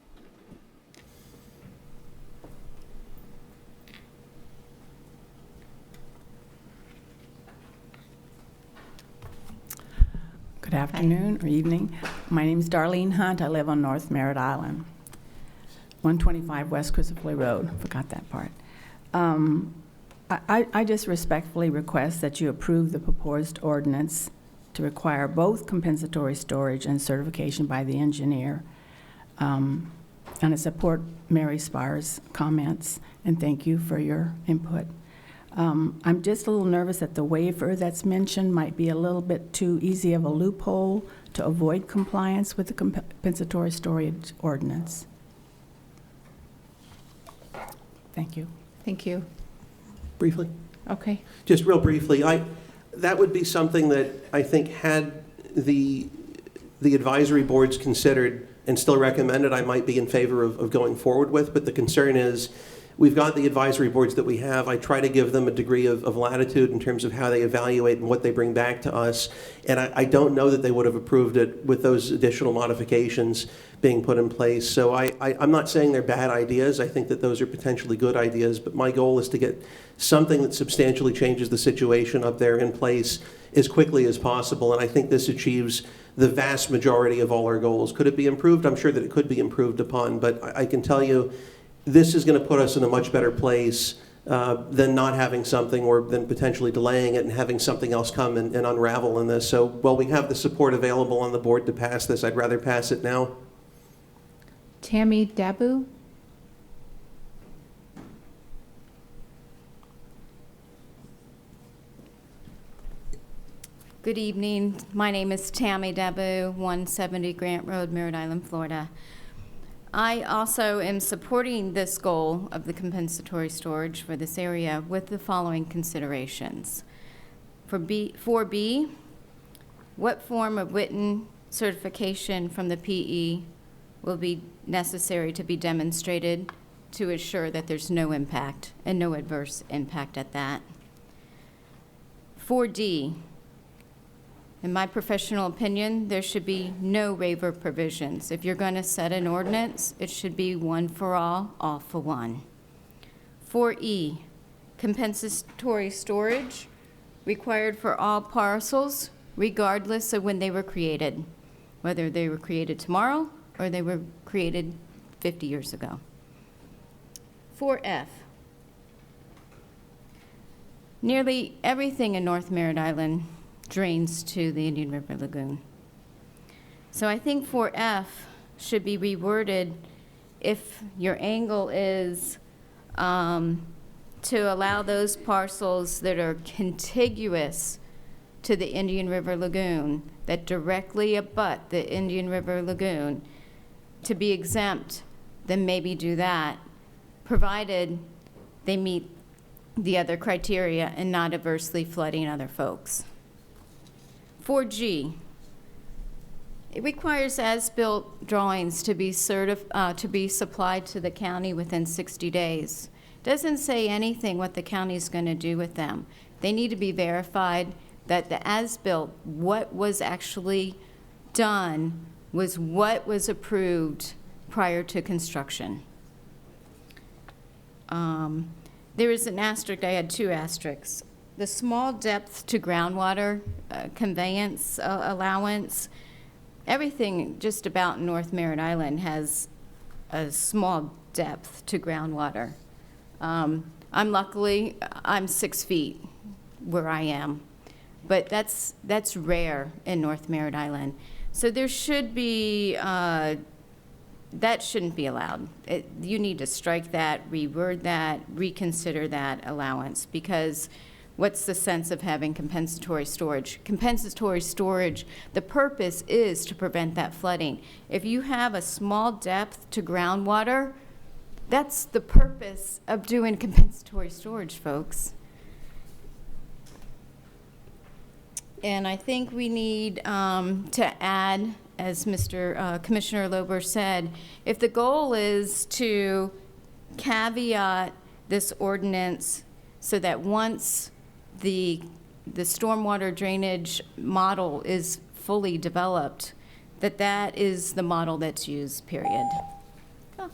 Good afternoon or evening. My name is Darlene Hunt. I live on North Merritt Island, 125 West Christopher Road. Forgot that part. I just respectfully request that you approve the proposed ordinance to require both compensatory storage and certification by the engineer. And I support Mary Sparr's comments, and thank you for your input. I'm just a little nervous that the waiver that's mentioned might be a little bit too easy of a loophole to avoid compliance with the compensatory storage ordinance. Thank you. Thank you. Briefly? Okay. Just real briefly, that would be something that I think had the advisory boards considered and still recommended, I might be in favor of going forward with, but the concern is we've got the advisory boards that we have. I try to give them a degree of latitude in terms of how they evaluate and what they bring back to us. And I don't know that they would have approved it with those additional modifications being put in place. So I'm not saying they're bad ideas. I think that those are potentially good ideas. But my goal is to get something that substantially changes the situation up there in place as quickly as possible. And I think this achieves the vast majority of all our goals. Could it be improved? I'm sure that it could be improved upon. But I can tell you, this is going to put us in a much better place than not having something or than potentially delaying it and having something else come and unravel in this. So while we have the support available on the board to pass this, I'd rather pass it now. Tammy Dabu? Good evening. My name is Tammy Dabu, 170 Grant Road, Merritt Island, Florida. I also am supporting this goal of the compensatory storage for this area with the following considerations. For 4B, what form of written certification from the PE will be necessary to be demonstrated to assure that there's no impact and no adverse impact at that? 4D, in my professional opinion, there should be no waiver provisions. If you're going to set an ordinance, it should be one for all for one. 4E, compensatory storage required for all parcels, regardless of when they were created, whether they were created tomorrow or they were created 50 years ago. 4F, nearly everything in North Merritt Island drains to the Indian River Lagoon. So I think 4F should be reworded if your angle is to allow those parcels that are contiguous to the Indian River Lagoon, that directly abut the Indian River Lagoon, to be exempt, then maybe do that, provided they meet the other criteria and not adversely flooding other folks. 4G, it requires as-built drawings to be supplied to the county within 60 days. Doesn't say anything what the county's going to do with them. They need to be verified that the as-built, what was actually done, was what was approved prior to construction. There is an asterisk, I had 2 asterisks. The small depth to groundwater conveyance allowance, everything just about North Merritt Island has a small depth to groundwater. I'm 6 feet where I am, but that's rare in North Merritt Island. So there should be, that shouldn't be allowed. You need to strike that, reword that, reconsider that allowance, because what's the sense of having compensatory storage? Compensatory storage, the purpose is to prevent that flooding. If you have a small depth to groundwater, that's the purpose of doing compensatory storage, folks. And I think we need to add, as Commissioner Lober said, if the goal is to caveat this ordinance so that once the stormwater drainage model is fully developed, that is the model that's used, period. Oh.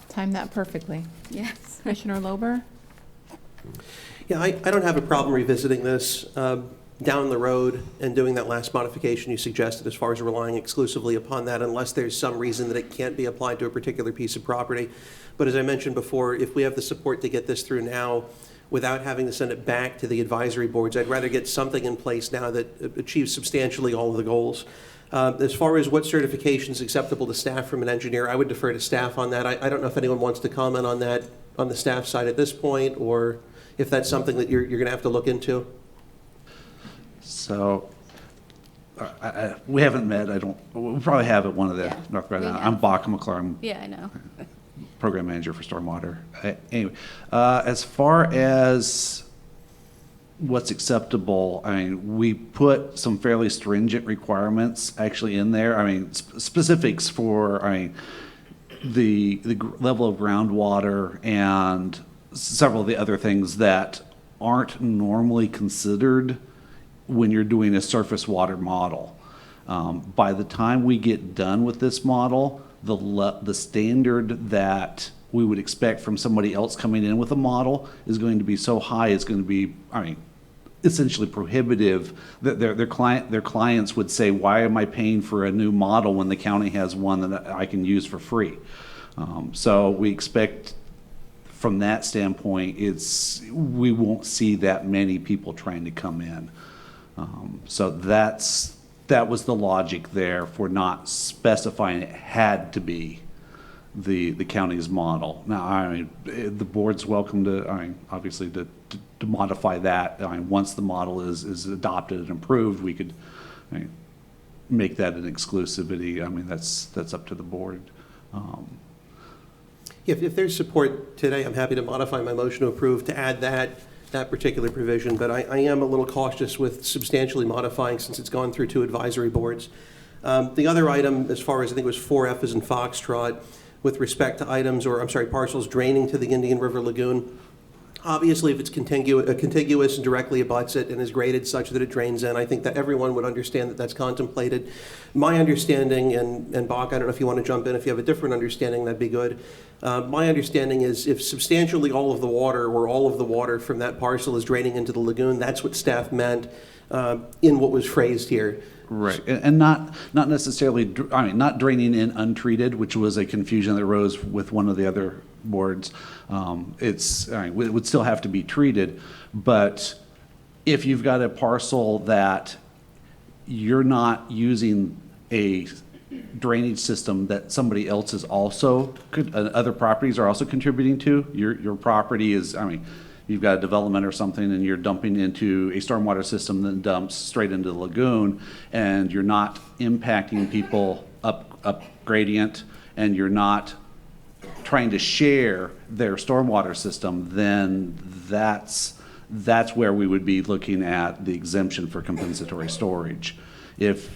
Timed that perfectly. Yes. Commissioner Lober? Yeah, I don't have a problem revisiting this down the road and doing that last modification you suggested as far as relying exclusively upon that, unless there's some reason that it can't be applied to a particular piece of property. But as I mentioned before, if we have the support to get this through now without having to send it back to the advisory boards, I'd rather get something in place now that achieves substantially all of the goals. As far as what certification is acceptable to staff from an engineer, I would defer to staff on that. I don't know if anyone wants to comment on that on the staff side at this point, or if that's something that you're going to have to look into. So we haven't met. We'll probably have at one of the North Carolina. I'm Bach McClure. Yeah, I know. Program manager for stormwater. Anyway, as far as what's acceptable, I mean, we put some fairly stringent requirements actually in there. I mean, specifics for, the level of groundwater and several of the other things that aren't normally considered when you're doing a surface water model. By the time we get done with this model, the standard that we would expect from somebody else coming in with a model is going to be so high, it's going to be, essentially prohibitive that their clients would say, why am I paying for a new model when the county has one that I can use for free? So we expect from that standpoint, we won't see that many people trying to come in. So that was the logic there for not specifying it had to be the county's model. Now, the board's welcome to, obviously, to modify that. Once the model is adopted and approved, we could make that an exclusivity. That's up to the board. If there's support today, I'm happy to modify my motion to approve to add that particular provision, but I am a little cautious with substantially modifying since it's gone through 2 advisory boards. The other item, as far as I think it was 4F as in Foxtrot, with respect to items, or I'm sorry, parcels draining to the Indian River Lagoon, obviously if it's contiguous and directly abuts it and is graded such that it drains in, I think that everyone would understand that that's contemplated. My understanding, and Bach, I don't know if you want to jump in, if you have a different understanding, that'd be good. My understanding is if substantially all of the water or all of the water from that parcel is draining into the lagoon, that's what staff meant in what was phrased here. Right, and not necessarily, not draining in untreated, which was a confusion that arose with one of the other boards. It would still have to be treated, but if you've got a parcel that you're not using a drainage system that somebody else is also, other properties are also contributing to, your property is, you've got a development or something and you're dumping into a stormwater system that dumps straight into the lagoon, and you're not impacting people up gradient, and you're not trying to share their stormwater system, then that's where we would be looking at the exemption for compensatory storage. If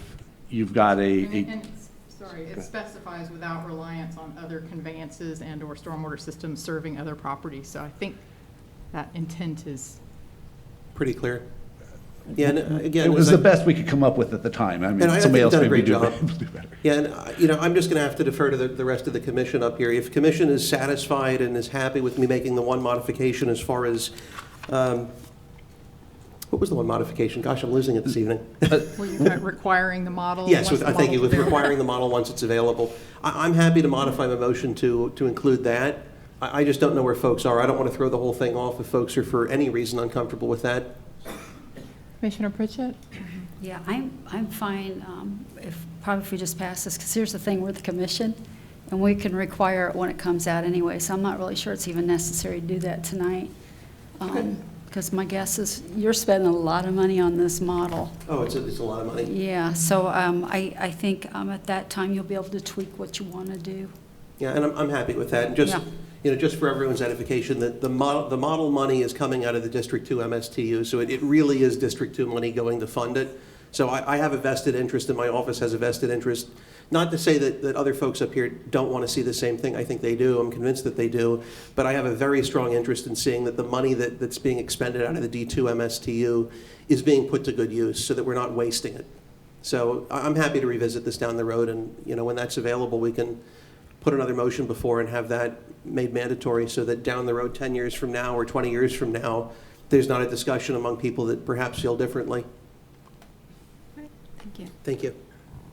you've got Sorry, it specifies without reliance on other conveyances and/or stormwater systems serving other properties. So I think that intent is pretty clear. Yeah, and again, it was the best we could come up with at the time. Somebody else maybe do better. Yeah, and I'm just going to have to defer to the rest of the commission up here. If commission is satisfied and is happy with me making the one modification as far as, what was the one modification? Gosh, I'm losing it this evening. were you requiring the model? Yes, once the thank you, model's with available? requiring the model once it's available. I'm happy to modify my motion to include that. I just don't know where folks are. I don't want to throw the whole thing off if folks are for any reason uncomfortable with that. Commissioner Pritchett? Yeah, I'm fine if we just pass this, because here's the thing, we're the commission, and we can require it when it comes out anyway, so I'm not really sure it's even necessary to do that tonight. Because my guess is you're spending a lot of money on this model. Oh, it's a lot of money. Yeah, so I think at that time you'll be able to tweak what you want to do. Yeah, and I'm happy with that. And just, Yeah. just for everyone's edification, that the model money is coming out of the District 2 MSTU, so it really is District 2 money going to fund it. So I have a vested interest, and my office has a vested interest. Not to say that other folks up here don't want to see the same thing. I think they do. I'm convinced that they do. But I have a very strong interest in seeing that the money that's being expended out of the D2 MSTU is being put to good use so that we're not wasting it. So I'm happy to revisit this down the road, and when that's available, we can put another motion before and have that made mandatory so that down the road 10 years from now or 20 years from now, there's not a discussion among people that perhaps feel differently. Thank you. Thank you.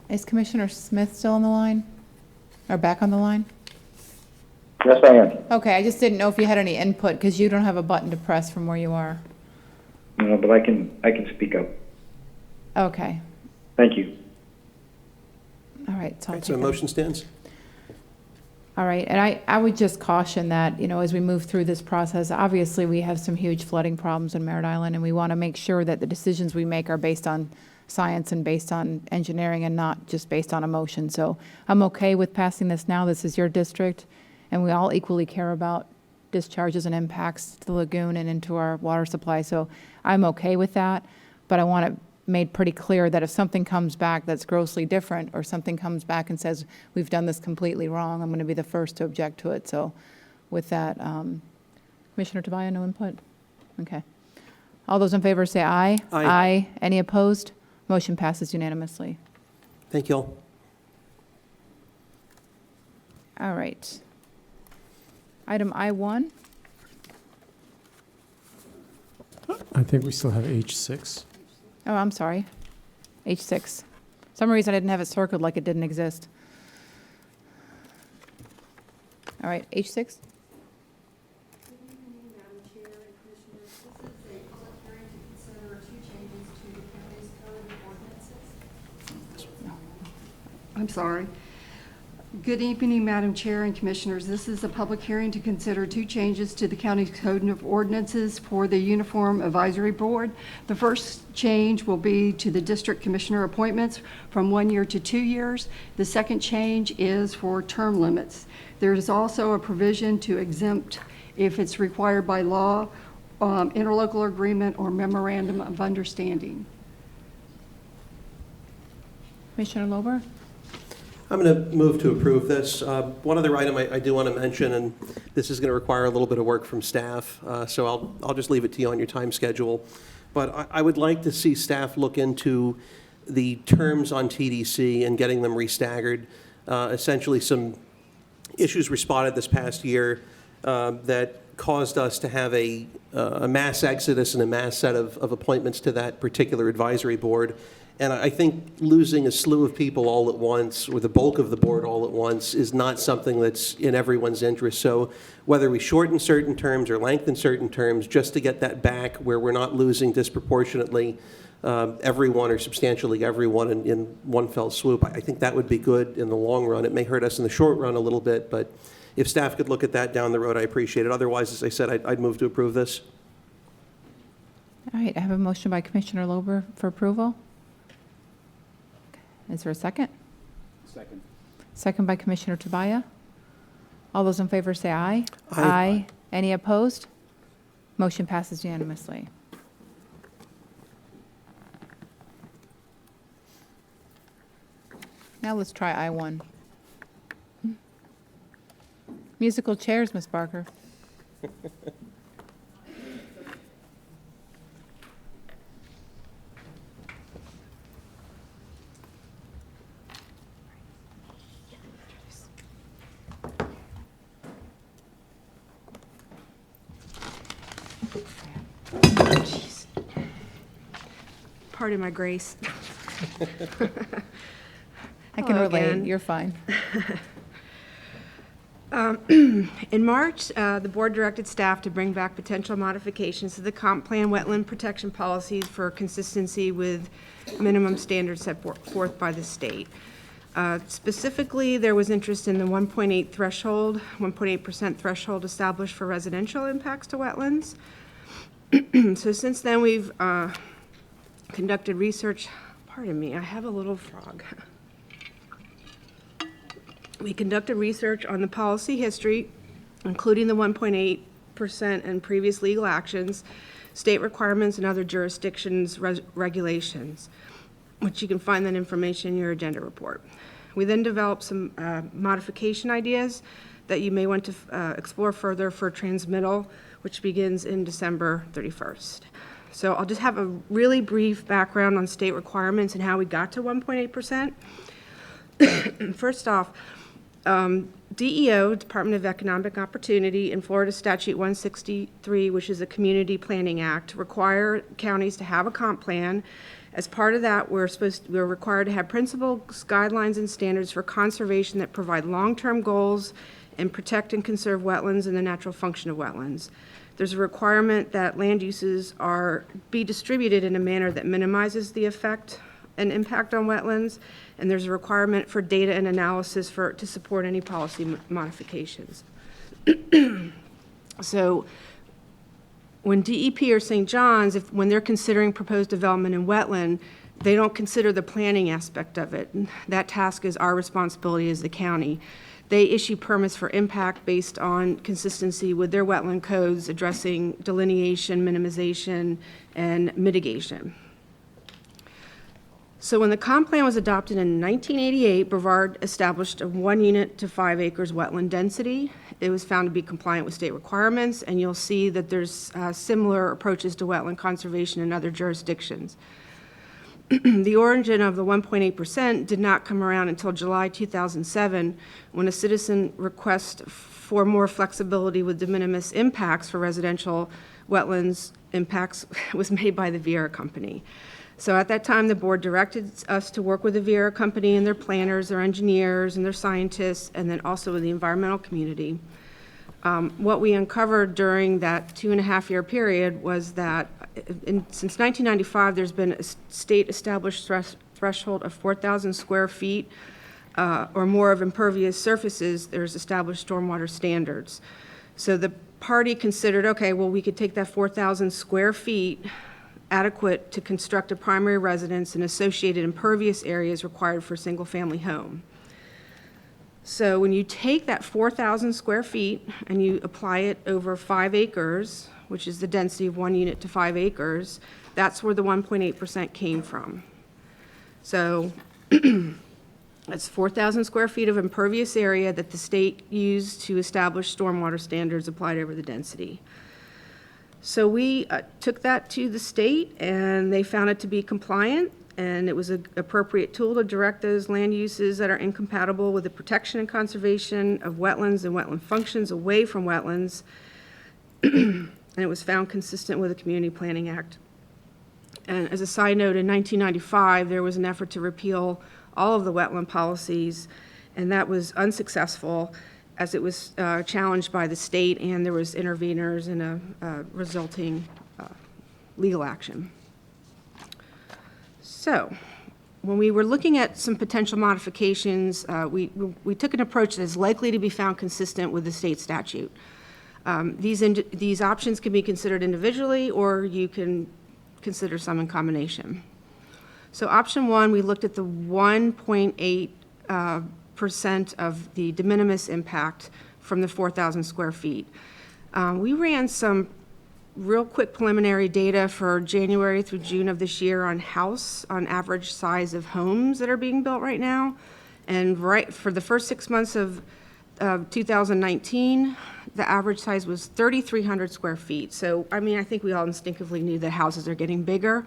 Is Commissioner Smith still on the line? Or back on the line? Yes, I am. Okay, I just didn't know if you had any input, because you don't have a button to press from where you are. No, but I can speak up. Okay. Thank you. All right. So motion stands? All right, and I would just caution that, as we move through this process, obviously we have some huge flooding problems in Merritt Island, and we want to make sure that the decisions we make are based on science and based on engineering and not just based on emotion. So I'm okay with passing this now. This is your district, and we all equally care about discharges and impacts to the lagoon and into our water supply. So I'm okay with that, but I want it made pretty clear that if something comes back that's grossly different, or something comes back and says, we've done this completely wrong, I'm going to be the first to object to it. So with that, Commissioner Tobias, no input? Okay. All those in favor say aye. Aye. Aye. Any opposed? Motion passes unanimously. Thank you all. All right. Item I1. I think we still have H6. Oh, I'm sorry. H6. For some reason I didn't have it circled like it didn't exist. All right, H6. I'm sorry. Good evening, Madam Chair and Commissioners. This is a public hearing to consider 2 changes to the county's code of ordinances for the Uniform Advisory Board. The first change will be to the district commissioner appointments from 1 year to 2 years. The second change is for term limits. There is also a provision to exempt, if it's required by law, interlocal agreement or memorandum of understanding. Commissioner Lober? I'm going to move to approve this. One other item I do want to mention, and this is going to require a little bit of work from staff, so I'll just leave it to you on your time schedule. But I would like to see staff look into the terms on TDC and getting them restaggered. Essentially, some issues were spotted this past year that caused us to have a mass exodus and a mass set of appointments to that particular advisory board. And I think losing a slew of people all at once, or the bulk of the board all at once, is not something that's in everyone's interest. So whether we shorten certain terms or lengthen certain terms, just to get that back where we're not losing disproportionately everyone or substantially everyone in one fell swoop, I think that would be good in the long run. It may hurt us in the short run a little bit, but if staff could look at that down the road, I appreciate it. Otherwise, as I said, I'd move to approve this. All right, I have a motion by Commissioner Lober for approval. Is there a second? Second. Second by Commissioner Tobias. All those in favor say aye. Aye. Any opposed? Motion passes unanimously. Now let's try I-1. Musical chairs, Ms. Barker. Pardon my grace. I can Hello relate. again. You're fine. In March, the board directed staff to bring back potential modifications to the comp plan wetland protection policies for consistency with minimum standards set forth by the state. Specifically, there was interest in the 1.8 threshold, 1.8% threshold established for residential impacts to wetlands. So since then, we've conducted research. Pardon me, I have a little frog. We conducted research on the policy history, including the 1.8% and previous legal actions, state requirements, and other jurisdictions' regulations, which you can find that information in your agenda report. We then developed some modification ideas that you may want to explore further for transmittal, which begins in December 31st. So I'll just have a really brief background on state requirements and how we got to 1.8%. First off, DEO, Department of Economic Opportunity, and Florida Statute 163, which is a Community Planning Act, require counties to have a comp plan. As part of that, we're required to have principles, guidelines, and standards for conservation that provide long-term goals and protect and conserve wetlands and the natural function of wetlands. There's a requirement that land uses be distributed in a manner that minimizes the effect and impact on wetlands, and there's a requirement for data and analysis to support any policy modifications. So when DEP or St. John's, when they're considering proposed development in wetland, they don't consider the planning aspect of it. That task is our responsibility as the county. They issue permits for impact based on consistency with their wetland codes addressing delineation, minimization, and mitigation. So when the comp plan was adopted in 1988, Brevard established a 1 unit to 5 acres wetland density. It was found to be compliant with state requirements, and you'll see that there's similar approaches to wetland conservation in other jurisdictions. The origin of the 1.8% did not come around until July 2007, when a citizen request for more flexibility with de minimis impacts for residential wetlands impacts was made by the Vieira Company. So at that time, the board directed us to work with the Vieira Company and their planners, their engineers, and their scientists, and then also with the environmental community. What we uncovered during that 2.5-year period was that since 1995, there's been a state-established threshold of 4,000 square feet or more of impervious surfaces, there's established stormwater standards. So the party considered, okay, well, we could take that 4,000 square feet adequate to construct a primary residence and associated impervious areas required for a single-family home. So when you take that 4,000 square feet and you apply it over 5 acres, which is the density of 1 unit to 5 acres, that's where the 1.8% came from. So that's 4,000 square feet of impervious area that the state used to establish stormwater standards applied over the density. So we took that to the state, and they found it to be compliant, and it was an appropriate tool to direct those land uses that are incompatible with the protection and conservation of wetlands and wetland functions away from wetlands, and it was found consistent with the Community Planning Act. And as a side note, in 1995, there was an effort to repeal all of the wetland policies, and that was unsuccessful as it was challenged by the state, and there was interveners and a resulting legal action. So when we were looking at some potential modifications, we took an approach that is likely to be found consistent with the state statute. These options can be considered individually, or you can consider some in combination. So option 1, we looked at the 1.8% of the de minimis impact from the 4,000 square feet. We ran some real quick preliminary data for January through June of this year on average size of homes that are being built right now. And right for the first 6 months of 2019, the average size was 3,300 square feet. So, I mean, I think we all instinctively knew that houses are getting bigger.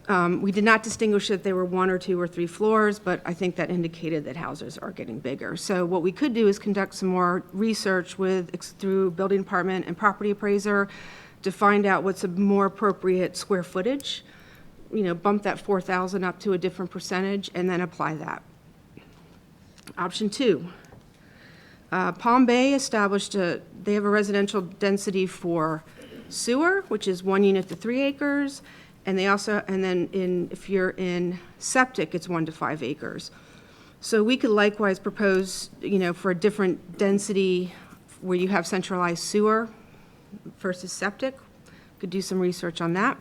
We did not distinguish that they were 1 or 2 or 3 floors, but I think that indicated that houses are getting bigger. So what we could do is conduct some more research through building department and property appraiser to find out what's a more appropriate square footage, bump that 4,000 up to a different percentage, and then apply that. Option 2. Palm Bay established they have a residential density for sewer, which is 1 unit to 3 acres, and if you're in septic, it's 1 to 5 acres. So we could likewise propose, for a different density where you have centralized sewer versus septic. Could do some research on that.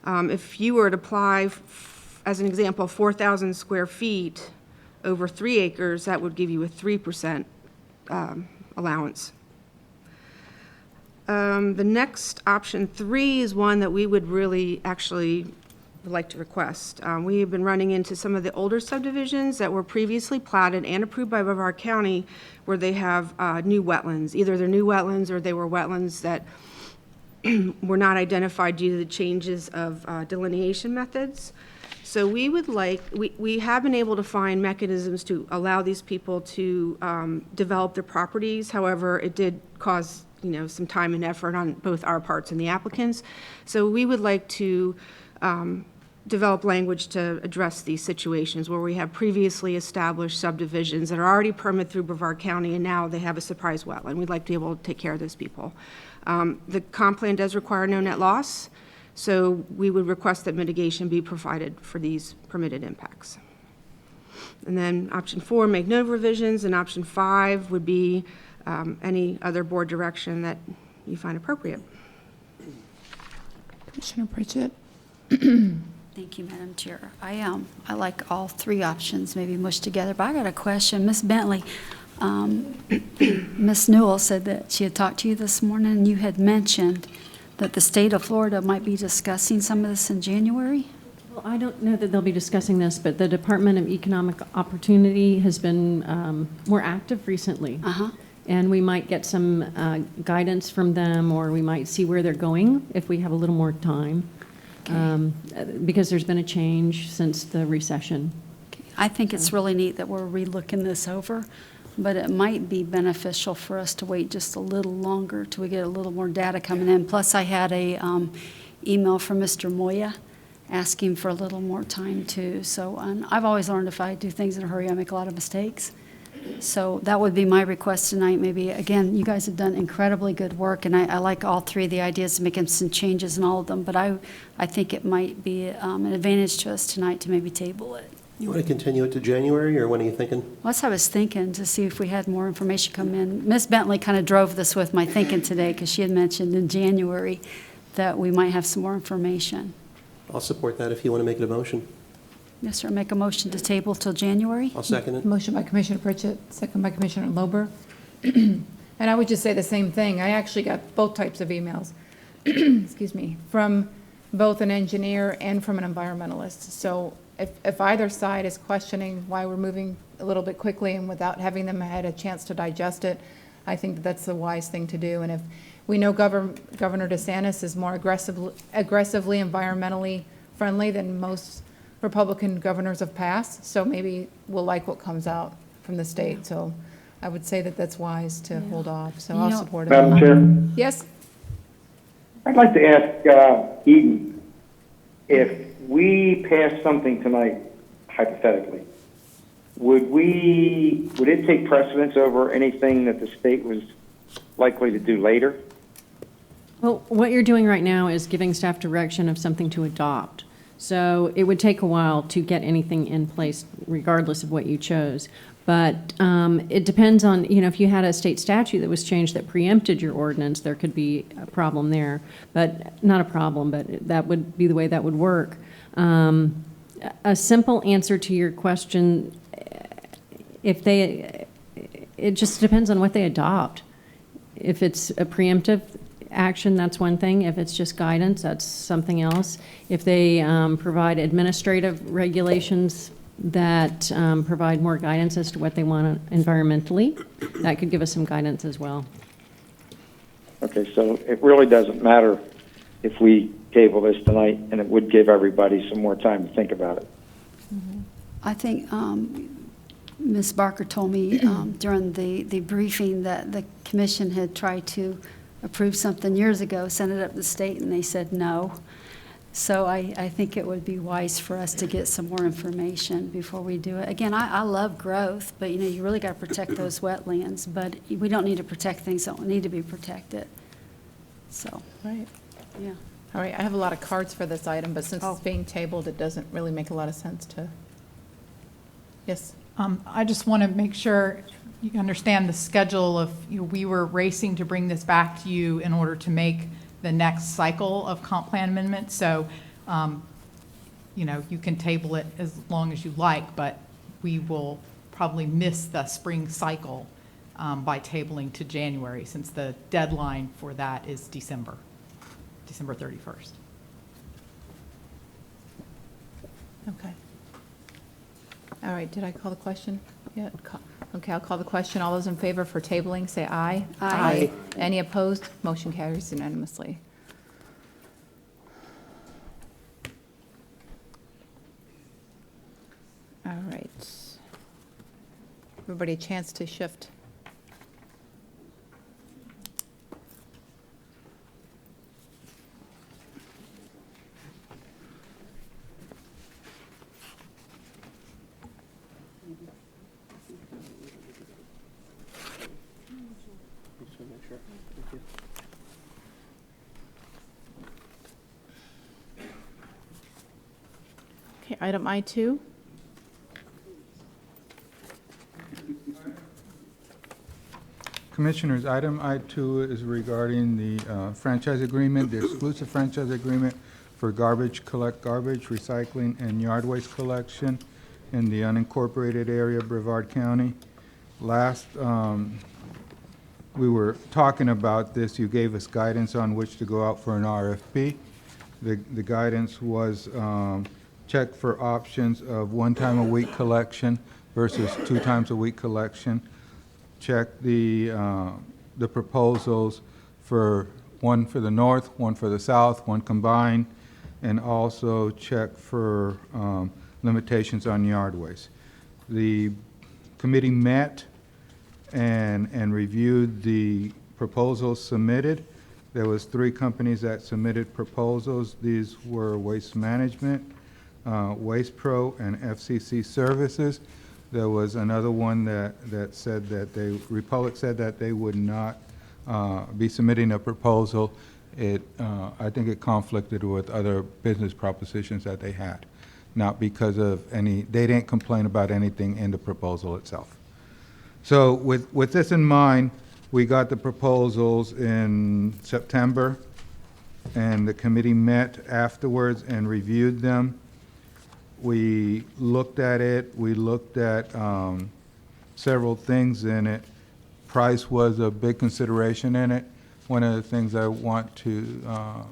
If you were to apply, as an example, 4,000 square feet over 3 acres, that would give you a 3% allowance. The next option 3 is one that we would really actually like to request. We have been running into some of the older subdivisions that were previously platted and approved by Brevard County where they have new wetlands. Either they're new wetlands or they were wetlands that were not identified due to the changes of delineation methods. So we have been able to find mechanisms to allow these people to develop their properties. However, it did cause some time and effort on both our parts and the applicants. So we would like to develop language to address these situations where we have previously established subdivisions that are already permitted through Brevard County, and now they have a surprise wetland. We'd like to be able to take care of those people. The comp plan does require no net loss, so we would request that mitigation be provided for these permitted impacts. And then option 4, make no revisions, and option 5 would be any other board direction that you find appropriate. Commissioner Pritchett. Thank you, Madam Chair. I like all 3 options maybe mushed together, but I got a question. Ms. Bentley, Ms. Newell said that she had talked to you this morning, and you had mentioned that the state of Florida might be discussing some of this in January. Well, I don't know that they'll be discussing this, but the Department of Economic Opportunity has been more active recently. And we might get some guidance from them, or we might see where they're going if we have a little more time, because there's been a change since the recession. I think it's really neat that we're relooking this over, but it might be beneficial for us to wait just a little longer till we get a little more data coming in. Plus, I had a email from Mr. Moya asking for a little more time too. So I've always learned if I do things in a hurry, I make a lot of mistakes. So that would be my request tonight. Maybe, again, you guys have done incredibly good work, and I like all 3 of the ideas, making some changes in all of them, but I think it might be an advantage to us tonight to maybe table it. You want to continue it to January, or when are you thinking? Well, that's what I was thinking, to see if we had more information come in. Ms. Bentley kind of drove this with my thinking today, because she had mentioned in January that we might have some more information. I'll support that if you want to make it a motion. Yes, sir, make a motion to table till January? I'll second it. Motion by Commissioner Pritchett, second by Commissioner Lober. And I would just say the same thing. I actually got both types of emails, excuse me, from both an engineer and from an environmentalist. So if either side is questioning why we're moving a little bit quickly and without having them had a chance to digest it, I think that that's the wise thing to do. And if we know Governor DeSantis is more aggressively environmentally friendly than most Republican governors have passed, so maybe we'll like what comes out from the state. So I would say that that's wise to hold off, so I'll support it. Madam Chair, Yes? I'd like to ask Eden, if we pass something tonight, hypothetically, would it take precedence over anything that the state was likely to do later? Well, what you're doing right now is giving staff direction of something to adopt. So it would take a while to get anything in place regardless of what you chose. But it depends on, if you had a state statute that was changed that preempted your ordinance, there could be a problem there. But not a problem, but that would be the way that would work. A simple answer to your question, it just depends on what they adopt. If it's a preemptive action, that's one thing. If it's just guidance, that's something else. If they provide administrative regulations that provide more guidance as to what they want environmentally, that could give us some guidance as well. Okay, so it really doesn't matter if we table this tonight, and it would give everybody some more time to think about it. I think Ms. Barker told me during the briefing that the commission had tried to approve something years ago, sent it up to the state, and they said no. So I think it would be wise for us to get some more information before we do it. Again, I love growth, but you really got to protect those wetlands. But we don't need to protect things that don't need to be protected. So, Right. yeah. All right, I have a lot of cards for this item, but since it's being tabled, it doesn't really make a lot of sense to. Yes? I just want to make sure you understand the schedule of, we were racing to bring this back to you in order to make the next cycle of comp plan amendments. So, you can table it as long as you like, but we will probably miss the spring cycle by tabling to January, since the deadline for that is December 31st. Okay. All right, did I call the question? Yeah. Okay, I'll call the question. All those in favor for tabling, say aye. Aye. Any opposed? Motion carries unanimously. All right. Everybody a chance to shift. Okay, item I2. Commissioners, item I2 is regarding the franchise agreement, the exclusive franchise agreement for garbage, recycling, and yard waste collection in the unincorporated area of Brevard County. Last, we were talking about this. You gave us guidance on which to go out for an RFP. The guidance was check for options of 1 time a week collection versus 2 times a week collection. Check the proposals for one for the north, one for the south, one combined, and also check for limitations on yard waste. The committee met and reviewed the proposals submitted. There was 3 companies that submitted proposals. These were Waste Management, Waste Pro, and FCC Services. There was another one that said that Republic said that they would not be submitting a proposal. I think it conflicted with other business propositions that they had. not because of any, they didn't complain about anything in the proposal itself. So with this in mind, we got the proposals in September, and the committee met afterwards and reviewed them. We looked at it. We looked at several things in it. Price was a big consideration in it. One of the things I want to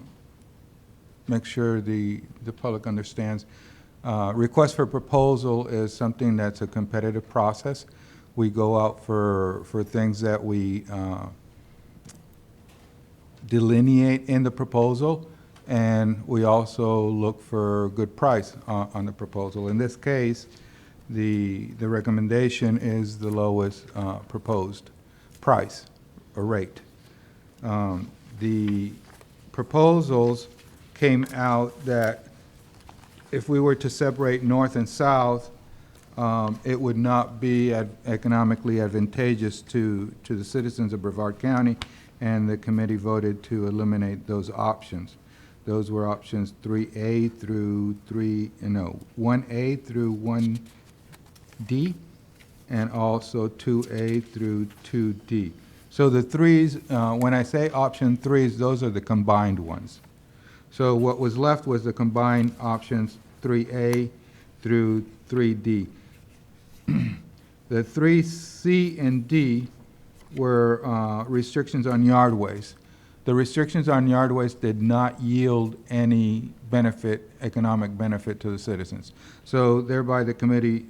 make sure the public understands, request for proposal is something that's a competitive process. We go out for things that we delineate in the proposal, and we also look for good price on the proposal. In this case, the recommendation is the lowest proposed price or rate. The proposals came out that if we were to separate north and south, it would not be economically advantageous to the citizens of Brevard County, and the committee voted to eliminate those options. Those were options 1A through 1D, and also 2A through 2D. So the threes, when I say option threes, those are the combined ones. So what was left was the combined options 3A through 3D. The 3C and D were restrictions on yardways. The restrictions on yardways did not yield any benefit, economic benefit to the citizens. So thereby the committee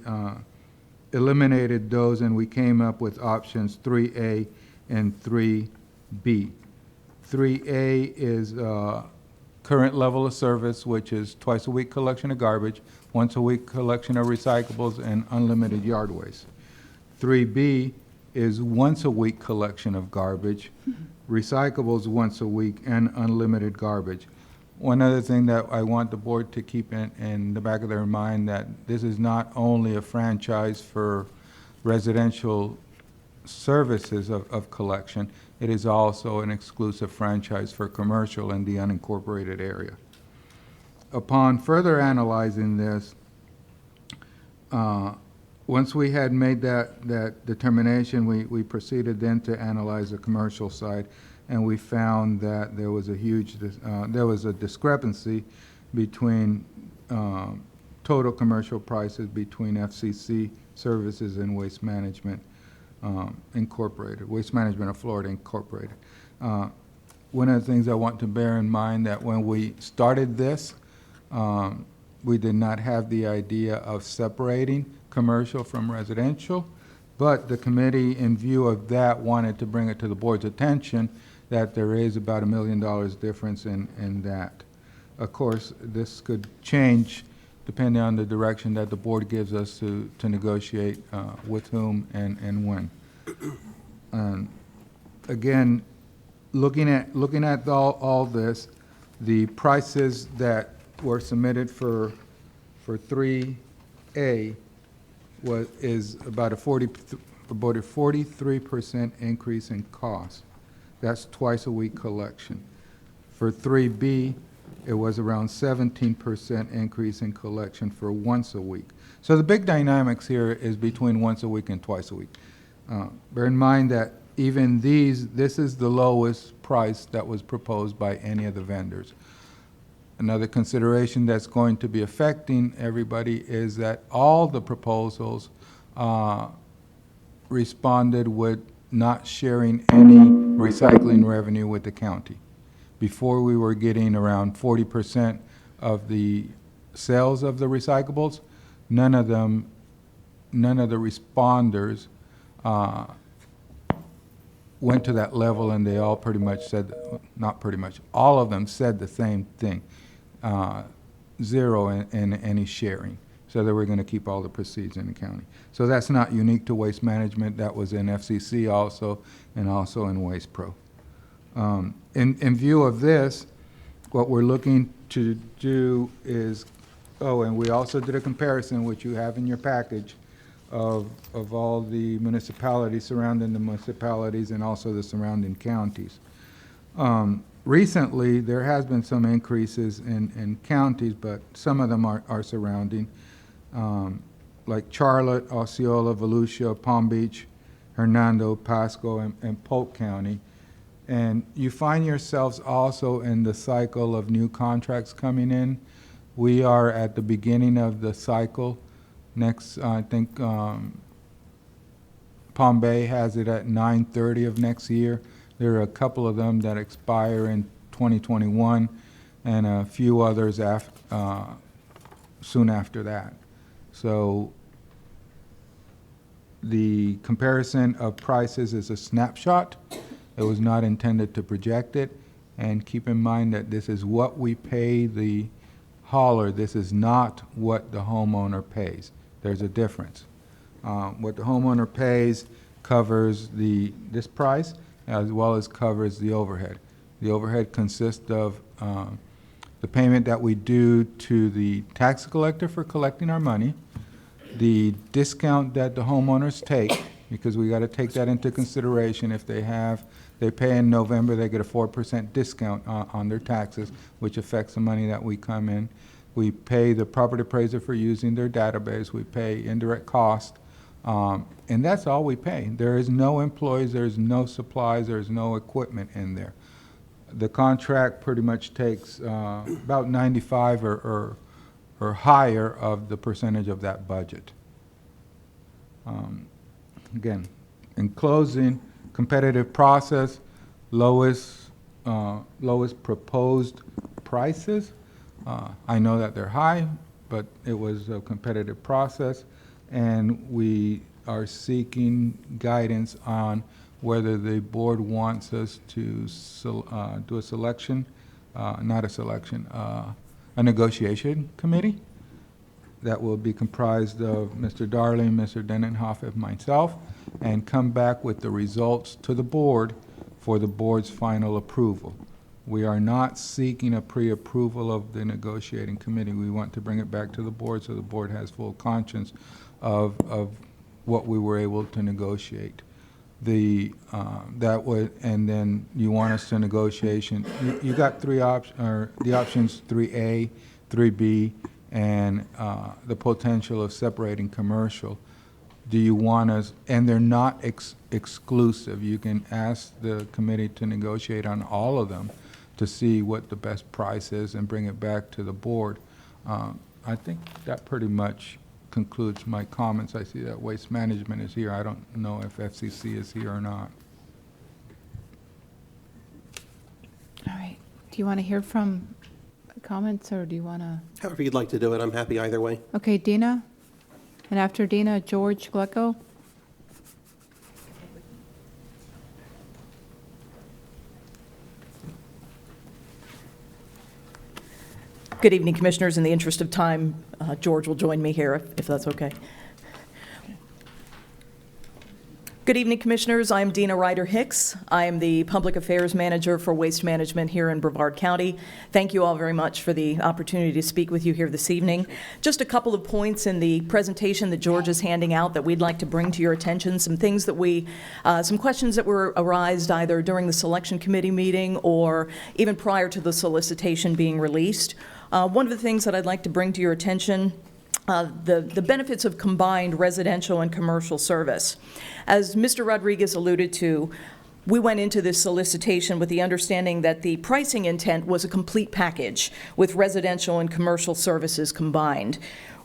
eliminated those, and we came up with options 3A and 3B. 3A is current level of service, which is twice a week collection of garbage, once a week collection of recyclables, and unlimited yardways. 3B is once a week collection of garbage, recyclables once a week, and unlimited garbage. One other thing that I want the board to keep in the back of their mind, that this is not only a franchise for residential services of collection, it is also an exclusive franchise for commercial in the unincorporated area. Upon further analyzing this, once we had made that determination, we proceeded then to analyze the commercial side, and we found that there was a discrepancy between total commercial prices between FCC services and Waste Management Incorporated, Waste Management of Florida Incorporated. One of the things I want to bear in mind that when we started this, we did not have the idea of separating commercial from residential, but the committee, in view of that, wanted to bring it to the board's attention that there is about $1 million difference in that. Of course, this could change depending on the direction that the board gives us to negotiate with whom and when. Again, looking at all this, the prices that were submitted for 3A is about a 43% increase in cost. That's twice a week collection. For 3B, it was around 17% increase in collection for once a week. So the big dynamics here is between once a week and twice a week. Bear in mind that even this is the lowest price that was proposed by any of the vendors. Another consideration that's going to be affecting everybody is that all the proposals responded with not sharing any recycling revenue with the county. Before, we were getting around 40% of the sales of the recyclables. None of the responders went to that level, and they all pretty much said, not pretty much, all of them said the same thing, zero in any sharing. So they were going to keep all the proceeds in the county. So that's not unique to Waste Management. That was in FCC also, and also in Waste Pro. In view of this, what we're looking to do is, and we also did a comparison, which you have in your package, of all the municipalities, surrounding the municipalities, and also the surrounding counties. Recently, there has been some increases in counties, but some of them are surrounding, like Charlotte, Osceola, Volusia, Palm Beach, Hernando, Pasco, and Polk County. And you find yourselves also in the cycle of new contracts coming in. We are at the beginning of the cycle. Next, I think Palm Bay has it at 9/30 of next year. There are a couple of them that expire in 2021 and a few others soon after that. So the comparison of prices is a snapshot. It was not intended to project it. And keep in mind that this is what we pay the hauler. This is not what the homeowner pays. There's a difference. What the homeowner pays covers this price as well as covers the overhead. The overhead consists of the payment that we do to the tax collector for collecting our money, the discount that the homeowners take, because we got to take that into consideration. If they pay in November, they get a 4% discount on their taxes, which affects the money that we come in. We pay the property appraiser for using their database. We pay indirect cost. And that's all we pay. There is no employees, there's no supplies, there's no equipment in there. The contract pretty much takes about 95 or higher of the percentage of that budget. Again, in closing, competitive process, lowest proposed prices. I know that they're high, but it was a competitive process, and we are seeking guidance on whether the board wants us to do a selection, not a selection, a negotiation committee that will be comprised of Mr. Darling, Mr. Denenhoff, and myself, and come back with the results to the board for the board's final approval. We are not seeking a pre-approval of the negotiating committee. We want to bring it back to the board so the board has full conscience of what we were able to negotiate. That would, and then you want us to negotiation. You got three options, or the options 3A, 3B, and the potential of separating commercial. Do you want us, and they're not exclusive. You can ask the committee to negotiate on all of them to see what the best price is and bring it back to the board. I think that pretty much concludes my comments. I see that Waste Management is here. I don't know if FCC is here or not. All right. Do you want to hear from comments, or do you want to? However you'd like to do it, I'm happy either way. Okay, Dina. And after Dina, George Glecko. Good evening, Commissioners. In the interest of time, George will join me here, if that's okay. Good evening, Commissioners. I'm Dina Ryder-Hicks. I am the Public Affairs Manager for Waste Management here in Brevard County. Thank you all very much for the opportunity to speak with you here this evening. Just a couple of points in the presentation that George is handing out that we'd like to bring to your attention, some things that some questions that were arised either during the selection committee meeting or even prior to the solicitation being released. One of the things that I'd like to bring to your attention, the benefits of combined residential and commercial service. As Mr. Rodriguez alluded to, we went into this solicitation with the understanding that the pricing intent was a complete package with residential and commercial services combined.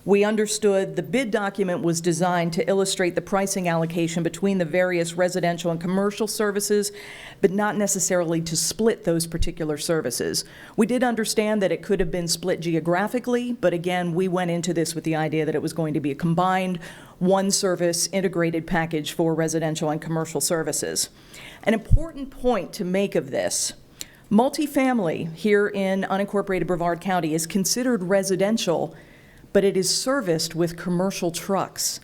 We understood the bid document was designed to illustrate the pricing allocation between the various residential and commercial services, but not necessarily to split those particular services. We did understand that it could have been split geographically, but again, we went into this with the idea that it was going to be a combined one-service integrated package for residential and commercial services. An important point to make of this: multifamily here in unincorporated Brevard County is considered residential, but it is serviced with commercial trucks.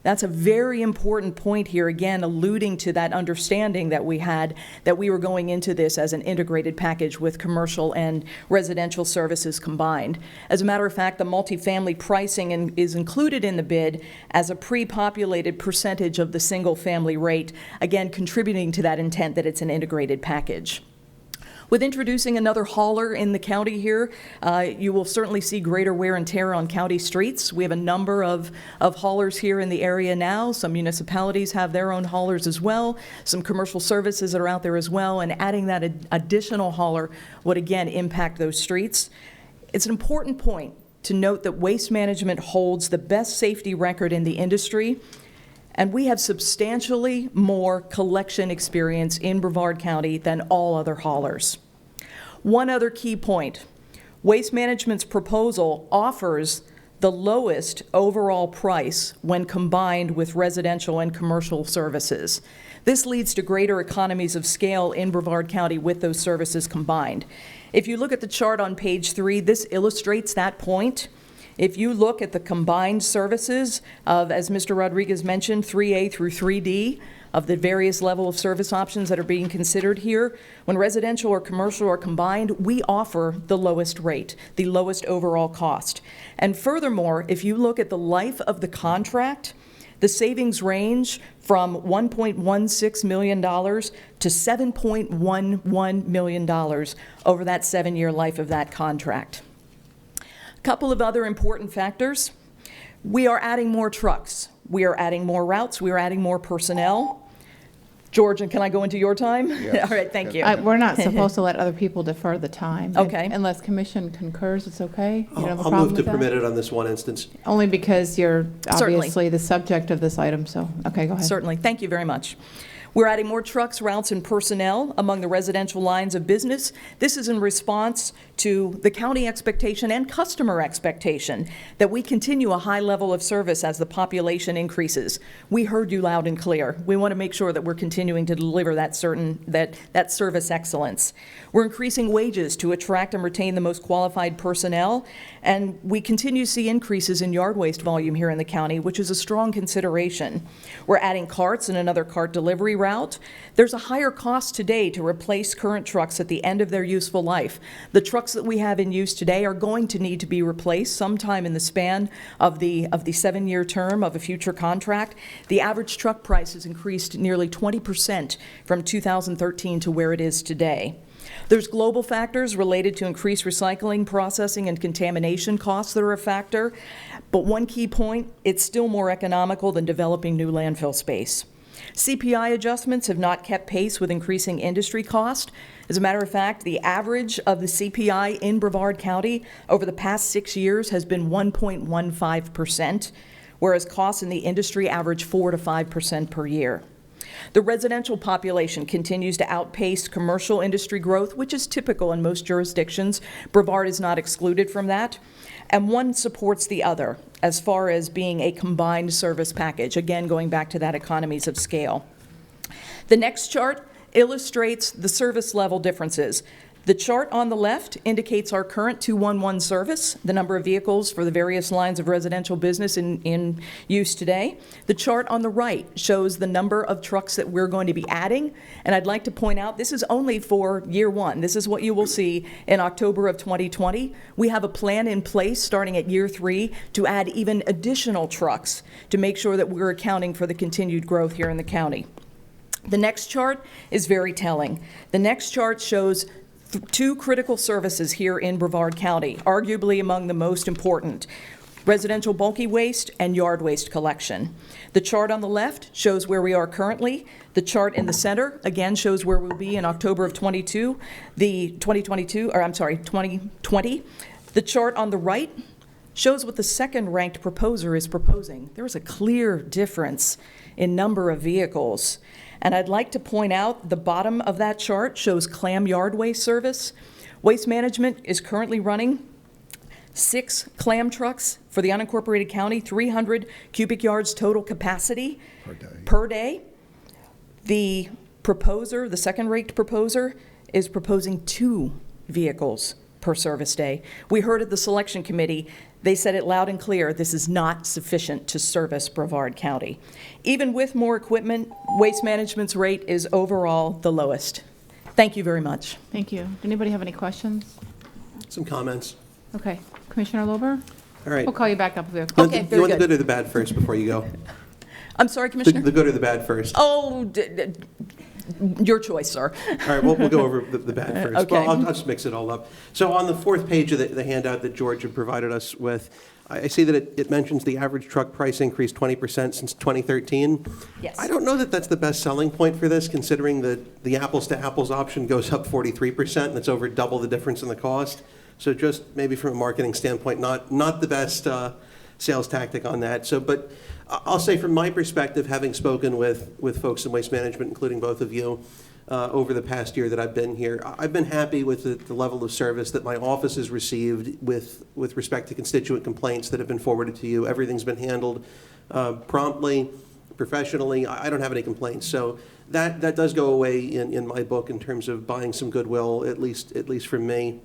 That's a very important point here, again, alluding to that understanding that we had, that we were going into this as an integrated package with commercial and residential services combined. As a matter of fact, the multifamily pricing is included in the bid as a pre-populated percentage of the single-family rate, again, contributing to that intent that it's an integrated package. With introducing another hauler in the county here, you will certainly see greater wear and tear on county streets. We have a number of haulers here in the area now. Some municipalities have their own haulers as well, some commercial services that are out there as well, and adding that additional hauler would again impact those streets. It's an important point to note that Waste Management holds the best safety record in the industry, and we have substantially more collection experience in Brevard County than all other haulers. One other key point, Waste Management's proposal offers the lowest overall price when combined with residential and commercial services. This leads to greater economies of scale in Brevard County with those services combined. If you look at the chart on page 3, this illustrates that point. If you look at the combined services of, as Mr. Rodriguez mentioned, 3A through 3D, of the various level of service options that are being considered here, when residential or commercial are combined, we offer the lowest rate, the lowest overall cost. And furthermore, if you look at the life of the contract, the savings range from $1.16 million to $7.11 million over that 7-year life of that contract. A couple of other important factors. We are adding more trucks. We are adding more routes. We are adding more personnel. George, and can I go into your time? Yes. All right, thank you. We're not supposed to let other people defer the time. Okay. Unless commission concurs, it's okay? You don't have a I'll problem move to with that? permit it on this one instance. Only because you're Certainly. obviously the subject of this item, so, okay, go ahead. Certainly. Thank you very much. We're adding more trucks, routes, and personnel among the residential lines of business. This is in response to the county expectation and customer expectation that we continue a high level of service as the population increases. We heard you loud and clear. We want to make sure that we're continuing to deliver that service excellence. We're increasing wages to attract and retain the most qualified personnel, and we continue to see increases in yard waste volume here in the county, which is a strong consideration. We're adding carts and another cart delivery route. There's a higher cost today to replace current trucks at the end of their useful life. The trucks that we have in use today are going to need to be replaced sometime in the span of the 7-year term of a future contract. The average truck price has increased nearly 20% from 2013 to where it is today. There's global factors related to increased recycling, processing, and contamination costs that are a factor. But one key point, it's still more economical than developing new landfill space. CPI adjustments have not kept pace with increasing industry cost. As a matter of fact, the average of the CPI in Brevard County over the past 6 years has been 1.15%, whereas costs in the industry average 4 to 5% per year. The residential population continues to outpace commercial industry growth, which is typical in most jurisdictions. Brevard is not excluded from that. And one supports the other as far as being a combined service package, again, going back to that economies of scale. The next chart illustrates the service level differences. The chart on the left indicates our current 211 service, the number of vehicles for the various lines of residential business in use today. The chart on the right shows the number of trucks that we're going to be adding. And I'd like to point out, this is only for year 1. This is what you will see in October of 2020. We have a plan in place starting at year 3 to add even additional trucks to make sure that we're accounting for the continued growth here in the county. The next chart is very telling. The next chart shows 2 critical services here in Brevard County, arguably among the most important: residential bulky waste and yard waste collection. The chart on the left shows where we are currently. The chart in the center, again, shows where we'll be in October of 2020. The chart on the right shows what the second-ranked proposer is proposing. There is a clear difference in number of vehicles. And I'd like to point out the bottom of that chart shows clam yard waste service. Waste Management is currently running 6 clam trucks for the unincorporated county, 300 cubic yards total capacity per day. The proposer, the second-rate proposer, is proposing 2 vehicles per service day. We heard at the selection committee, they said it loud and clear, this is not sufficient to service Brevard County. Even with more equipment, Waste Management's rate is overall the lowest. Thank you very much. Thank you. Anybody have any questions? Some comments. Okay. Commissioner Lober? All right. We'll call you back up if we have You questions. want the good or the bad first before you go? I'm sorry, Commissioner? The good or the bad first? Oh, Your choice, sir. All right, we'll go over the bad first. Okay. Well, I'll just mix it all up. So on the fourth page of the handout that George had provided us with, I see that it mentions the average truck price increased 20% since 2013. Yes. I don't know that that's the best selling point for this, considering that the apples-to-apples option goes up 43%, and that's over double the difference in the cost. So just maybe from a marketing standpoint, not the best sales tactic on that. So, but I'll say from my perspective, having spoken with folks in waste management, including both of you, over the past year that I've been here, I've been happy with the level of service that my office has received with respect to constituent complaints that have been forwarded to you. Everything's been handled promptly, professionally. I don't have any complaints. So that does go away in my book in terms of buying some goodwill, at least from me.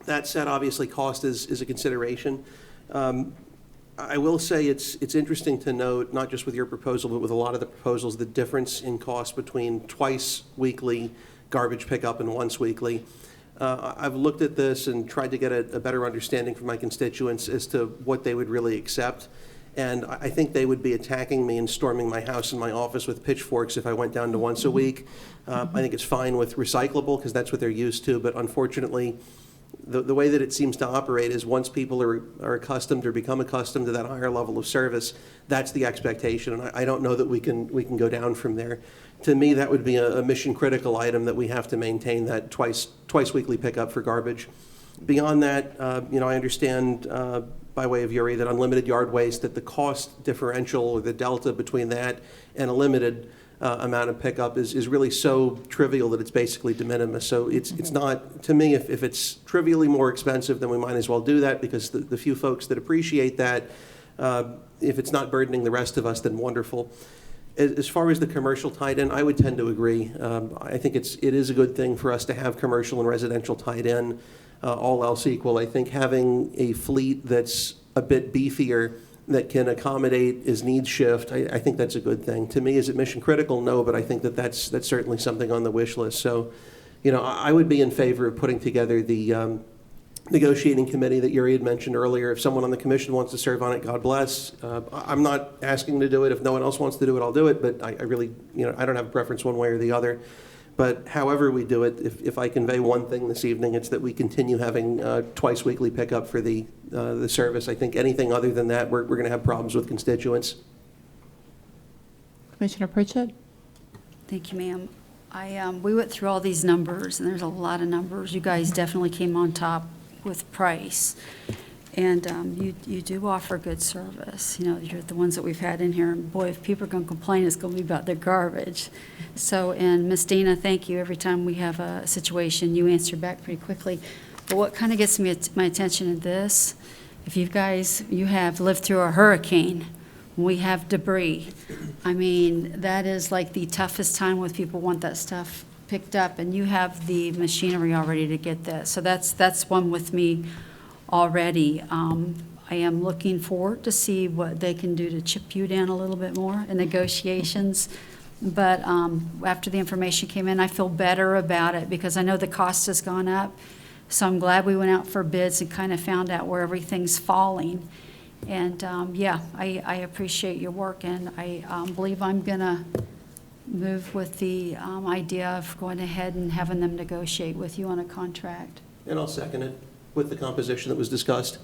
That said, obviously, cost is a consideration. I will say it's interesting to note, not just with your proposal, but with a lot of the proposals, the difference in cost between twice weekly garbage pickup and once weekly. I've looked at this and tried to get a better understanding from my constituents as to what they would really accept. And I think they would be attacking me and storming my house and my office with pitchforks if I went down to once a week. I think it's fine with recyclable because that's what they're used to, but unfortunately, the way that it seems to operate is once people are accustomed or become accustomed to that higher level of service, that's the expectation. And I don't know that we can go down from there. To me, that would be a mission critical item that we have to maintain, that twice weekly pickup for garbage. Beyond that, I understand by way of Uri that unlimited yard waste, that the cost differential or the delta between that and a limited amount of pickup is really so trivial that it's basically de minimis. So it's not, to me, if it's trivially more expensive, then we might as well do that, because the few folks that appreciate that, if it's not burdening the rest of us, then wonderful. As far as the commercial tied in, I would tend to agree. I think it is a good thing for us to have commercial and residential tied in, all else equal. I think having a fleet that's a bit beefier that can accommodate as needs shift, I think that's a good thing. To me, is it mission critical? No, but I think that's certainly something on the wish list. So, I would be in favor of putting together the negotiating committee that Uri had mentioned earlier. If someone on the commission wants to serve on it, God bless. I'm not asking to do it. If no one else wants to do it, I'll do it. But I really, I don't have a preference one way or the other. But however we do it, if I convey one thing this evening, it's that we continue having twice weekly pickup for the service. I think anything other than that, we're going to have problems with constituents. Commissioner Pritchett? Thank you, ma'am. We went through all these numbers, and there's a lot of numbers. You guys definitely came on top with price. And you do offer good service. You're the ones that we've had in here. And boy, if people are going to complain, it's going to be about their garbage. So, and Ms. Dina, thank you. Every time we have a situation, you answer back pretty quickly. But what kind of gets my attention in this, if you have lived through a hurricane, we have debris. I mean, that is like the toughest time when people want that stuff picked up, and you have the machinery already to get that. So that's one with me already. I am looking forward to see what they can do to chip you down a little bit more in negotiations. But after the information came in, I feel better about it because I know the cost has gone up. So I'm glad we went out for bids and kind of found out where everything's falling. And I appreciate your work, and I believe I'm going to move with the idea of going ahead and having them negotiate with you on a contract. And I'll second it with the composition that was discussed.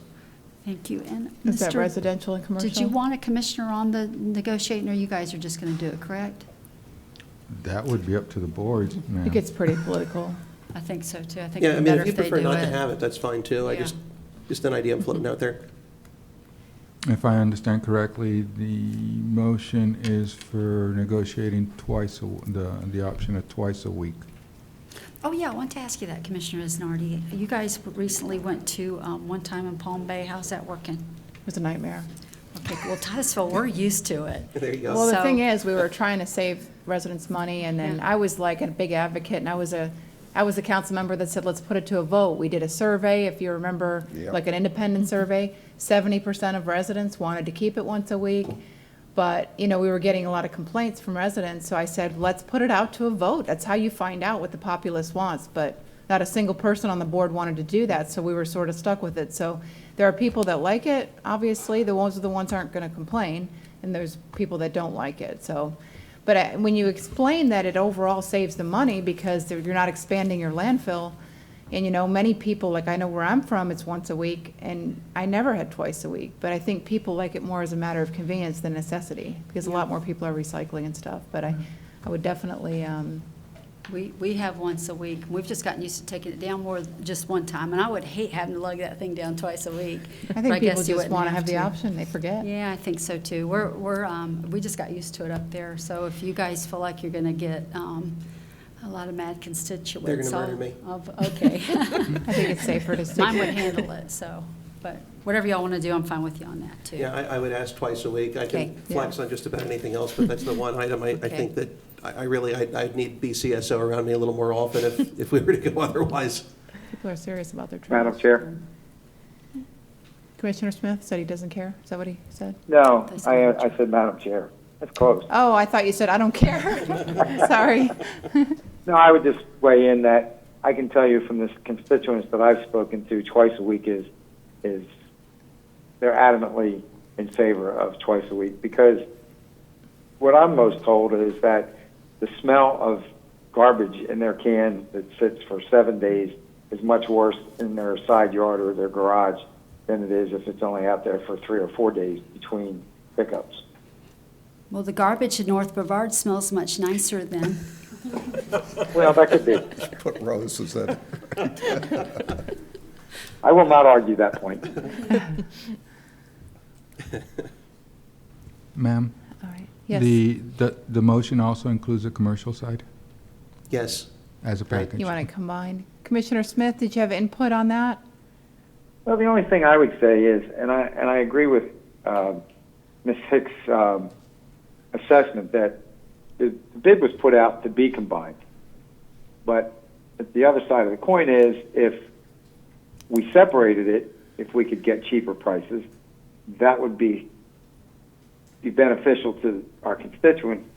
Thank you. And Is that Mr. residential and commercial? Did you want a commissioner on the negotiating, or you guys are just going to do it, correct? That would be up to the board, ma'am. It gets pretty political. I think so, too. I think Yeah, it'd I be mean, better if you if they prefer do not to it. have it, that's fine too. I Yeah. just an idea I'm floating out there. If I understand correctly, the motion is for negotiating the option of twice a week. Oh, yeah, I want to ask you that, Commissioner Isnardi. You guys recently went to one time in Palm Bay. How's that working? It was a nightmare. Okay, well, Titusville, we're used to it. There you go. Well, the So- thing is, we were trying to save residents money, and then I was like a big advocate, and I was a council member that said, let's put it to a vote. We did a survey, if you remember, like an independent survey. 70% of residents wanted to keep it once a week, but, we were getting a lot of complaints from residents, so I said, let's put it out to a vote. That's how you find out what the populace wants, but not a single person on the board wanted to do that, so we were sort of stuck with it. So there are people that like it, obviously, the ones aren't going to complain, and there's people that don't like it, so. But when you explain that it overall saves the money because you're not expanding your landfill, and, you know, many people, like I know where I'm from, it's once a week, and I never had twice a week. But I think people like it more as a matter of convenience than necessity, because a lot more people are recycling and stuff. But I would definitely, We have once a week. We've just gotten used to taking it down more than just one time, and I would hate having to lug that thing down twice a week. I But think people guess you just wouldn't want to have the option, they forget. Yeah, I think so too. We just got used to it up there. So if you guys feel like you're going to get a lot of mad constituents. They're gonna murder me. Okay. I think it's safer to stick. Mine would handle it, so, but whatever y'all want to do, I'm fine with you on that too. Yeah, I would ask twice a week. I Okay. can flex on just about anything else, but that's the one item I think that I'd need BCSO around me a little more often if we were to go otherwise. People are serious about their Madam trails. Chair? Commissioner Smith said he doesn't care? Is that what he said? No, I said Madam Chair. That's close. Oh, I thought you said, I don't care. Sorry. No, I would just weigh in that I can tell you from the constituents that I've spoken to, twice a week is they're adamantly in favor of twice a week, because what I'm most told is that the smell of garbage in their can that sits for 7 days is much worse in their side yard or their garage than it is if it's only out there for 3 or 4 days between pickups. Well, the garbage in North Brevard smells much nicer than. Well, that could be. Put roses in it. I will not argue that point. Ma'am? All right. Yes. The motion also includes the commercial side Yes. as a package? You want to combine? Commissioner Smith, did you have input on that? Well, the only thing I would say is, and I agree with Ms. Hicks' assessment that the bid was put out to be combined. But the other side of the coin is, if we separated it, if we could get cheaper prices, that would be beneficial to our constituents.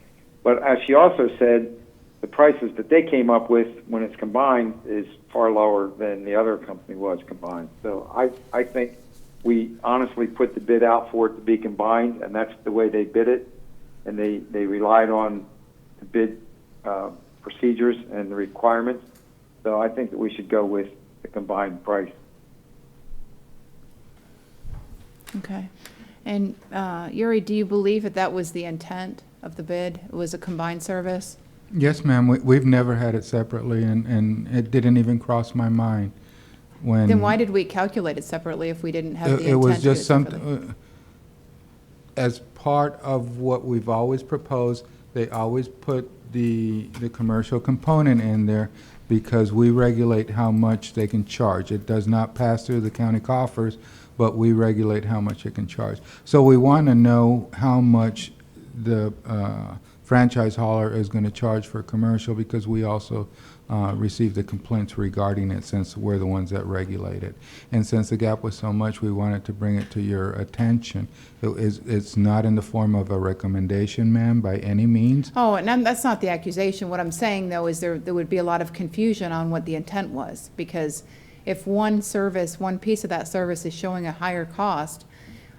But as she also said, the prices that they came up with when it's combined is far lower than the other company was combined. So I think we honestly put the bid out for it to be combined, and that's the way they bid it. And they relied on the bid procedures and the requirements. So I think that we should go with the combined price. Okay. And Yuri, do you believe that that was the intent of the bid? It was a combined service? Yes, ma'am. We've never had it separately, and it didn't even cross my mind when. Then why did we calculate it separately if we didn't have the intent It was to do it just separately? something, as part of what we've always proposed, they always put the commercial component in there because we regulate how much they can charge. It does not pass through the county coffers, but we regulate how much it can charge. So we want to know how much the franchise hauler is going to charge for commercial, because we also receive the complaints regarding it, since we're the ones that regulate it. And since the gap was so much, we wanted to bring it to your attention. It's not in the form of a recommendation, ma'am, by any means. Oh, and that's not the accusation. What I'm saying, though, is there would be a lot of confusion on what the intent was, because if one service, one piece of that service is showing a higher cost,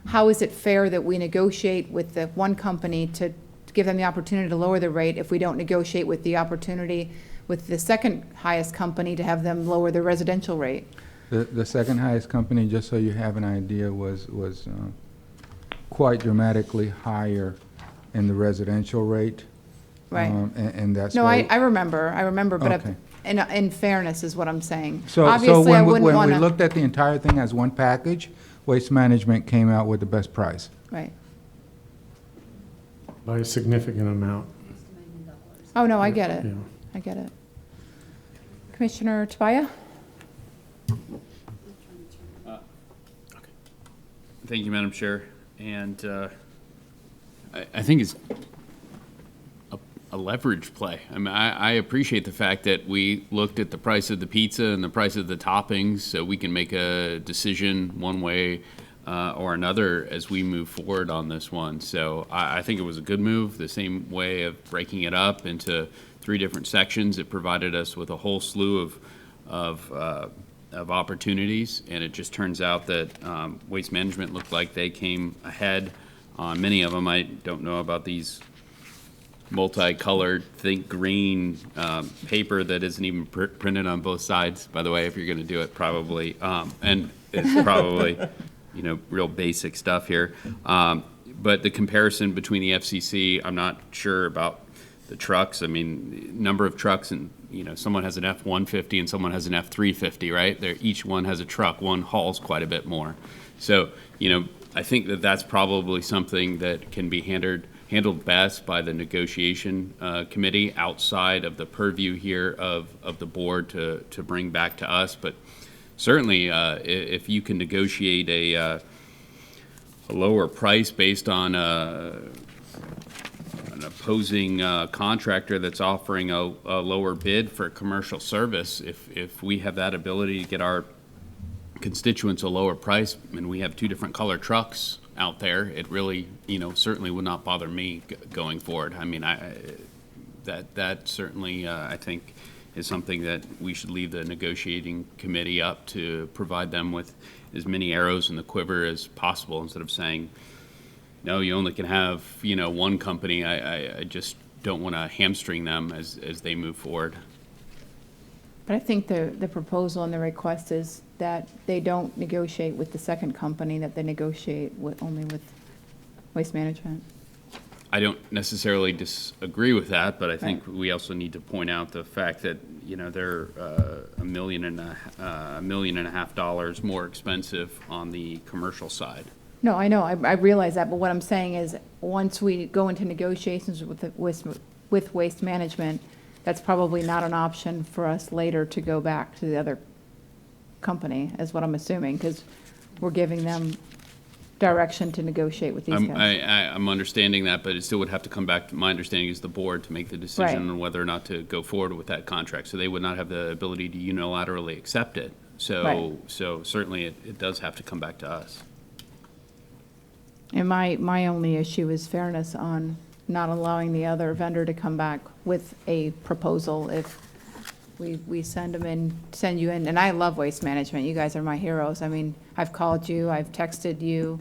how is it fair that we negotiate with the one company to give them the opportunity to lower the rate if we don't negotiate with the opportunity with the second highest company to have them lower their residential rate? The second highest company, just so you have an idea, was quite dramatically higher in the residential rate. Right. And that's No, why. I remember, but Okay. in fairness is what I'm saying. So Obviously, I when wouldn't we want to. looked at the entire thing as one package, Waste Management came out with the best price. Right. By a significant amount. Oh, no, I get it. Yeah. I get it. Commissioner Tobias? Thank you, Madam Chair. And I think it's a leverage play. I mean, I appreciate the fact that we looked at the price of the pizza and the price of the toppings, so we can make a decision one way or another as we move forward on this one. So I think it was a good move, the same way of breaking it up into 3 different sections. It provided us with a whole slew of opportunities, and it just turns out that Waste Management looked like they came ahead on many of them. I don't know about these multicolored, think green paper that isn't even printed on both sides, by the way, if you're going to do it, probably. And it's probably, real basic stuff here. But the comparison between the FCC, I'm not sure about the trucks. I mean, number of trucks, and someone has an F-150 and someone has an F-350, right? Each one has a truck. One hauls quite a bit more. So, I think that that's probably something that can be handled best by the negotiation committee outside of the purview here of the board to bring back to us. But certainly, if you can negotiate a lower price based on an opposing contractor that's offering a lower bid for commercial service, if we have that ability to get our constituents a lower price, and we have two different color trucks out there, it really, certainly would not bother me going forward. I mean, that certainly, I think, is something that we should leave the negotiating committee up to provide them with as many arrows in the quiver as possible, instead of saying, no, you only can have, one company. I just don't want to hamstring them as they move forward. But I think the proposal and the request is that they don't negotiate with the second company, that they negotiate only with Waste Management. I don't necessarily disagree with that, but I think we also need to point out the fact that, they're $1.5 million more expensive on the commercial side. No, I know, I realize that, but what I'm saying is, once we go into negotiations with Waste Management, that's probably not an option for us later to go back to the other company, is what I'm assuming, because we're giving them direction to negotiate with these guys. I'm understanding that, but it still would have to come back, my understanding is the board to make the decision on whether or not to go forward with that contract. So they would not have the ability to unilaterally accept it. So certainly it does have to come back to us. And my only issue is fairness on not allowing the other vendor to come back with a proposal if we send you in. And I love Waste Management. You guys are my heroes. I mean, I've called you, I've texted you,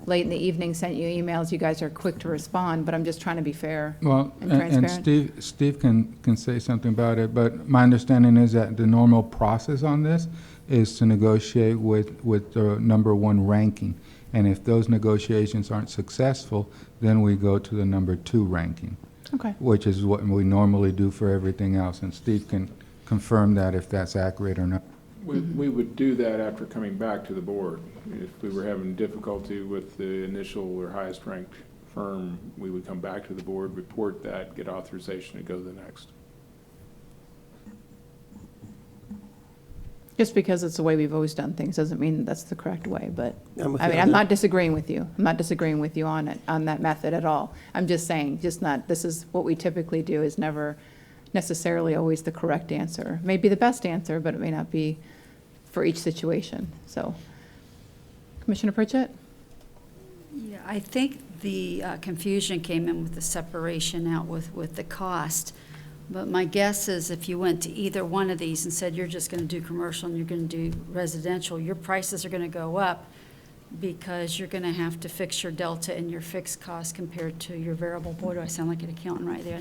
late in the evening sent you emails. You guys are quick to respond, but I'm just trying to be fair and transparent. And Steve can say something about it, but my understanding is that the normal process on this is to negotiate with the number one ranking. And if those negotiations aren't successful, then we go to the number 2 ranking. Okay. Which is what we normally do for everything else. And Steve can confirm that if that's accurate or not. We would do that after coming back to the board. If we were having difficulty with the initial or highest ranked firm, we would come back to the board, report that, get authorization to go to the next. Just because it's the way we've always done things doesn't mean that's the correct way, but, I'm not disagreeing with you. I'm not disagreeing with you on that method at all. I'm just saying, this is what we typically do, is never necessarily always the correct answer. It may be the best answer, but it may not be for each situation. So, Commissioner Pritchett? Yeah, I think the confusion came in with the separation out with the cost. But my guess is if you went to either one of these and said you're just going to do commercial and you're going to do residential, your prices are going to go up because you're going to have to fix your delta and your fixed cost compared to your variable. Boy, do I sound like an accountant right there.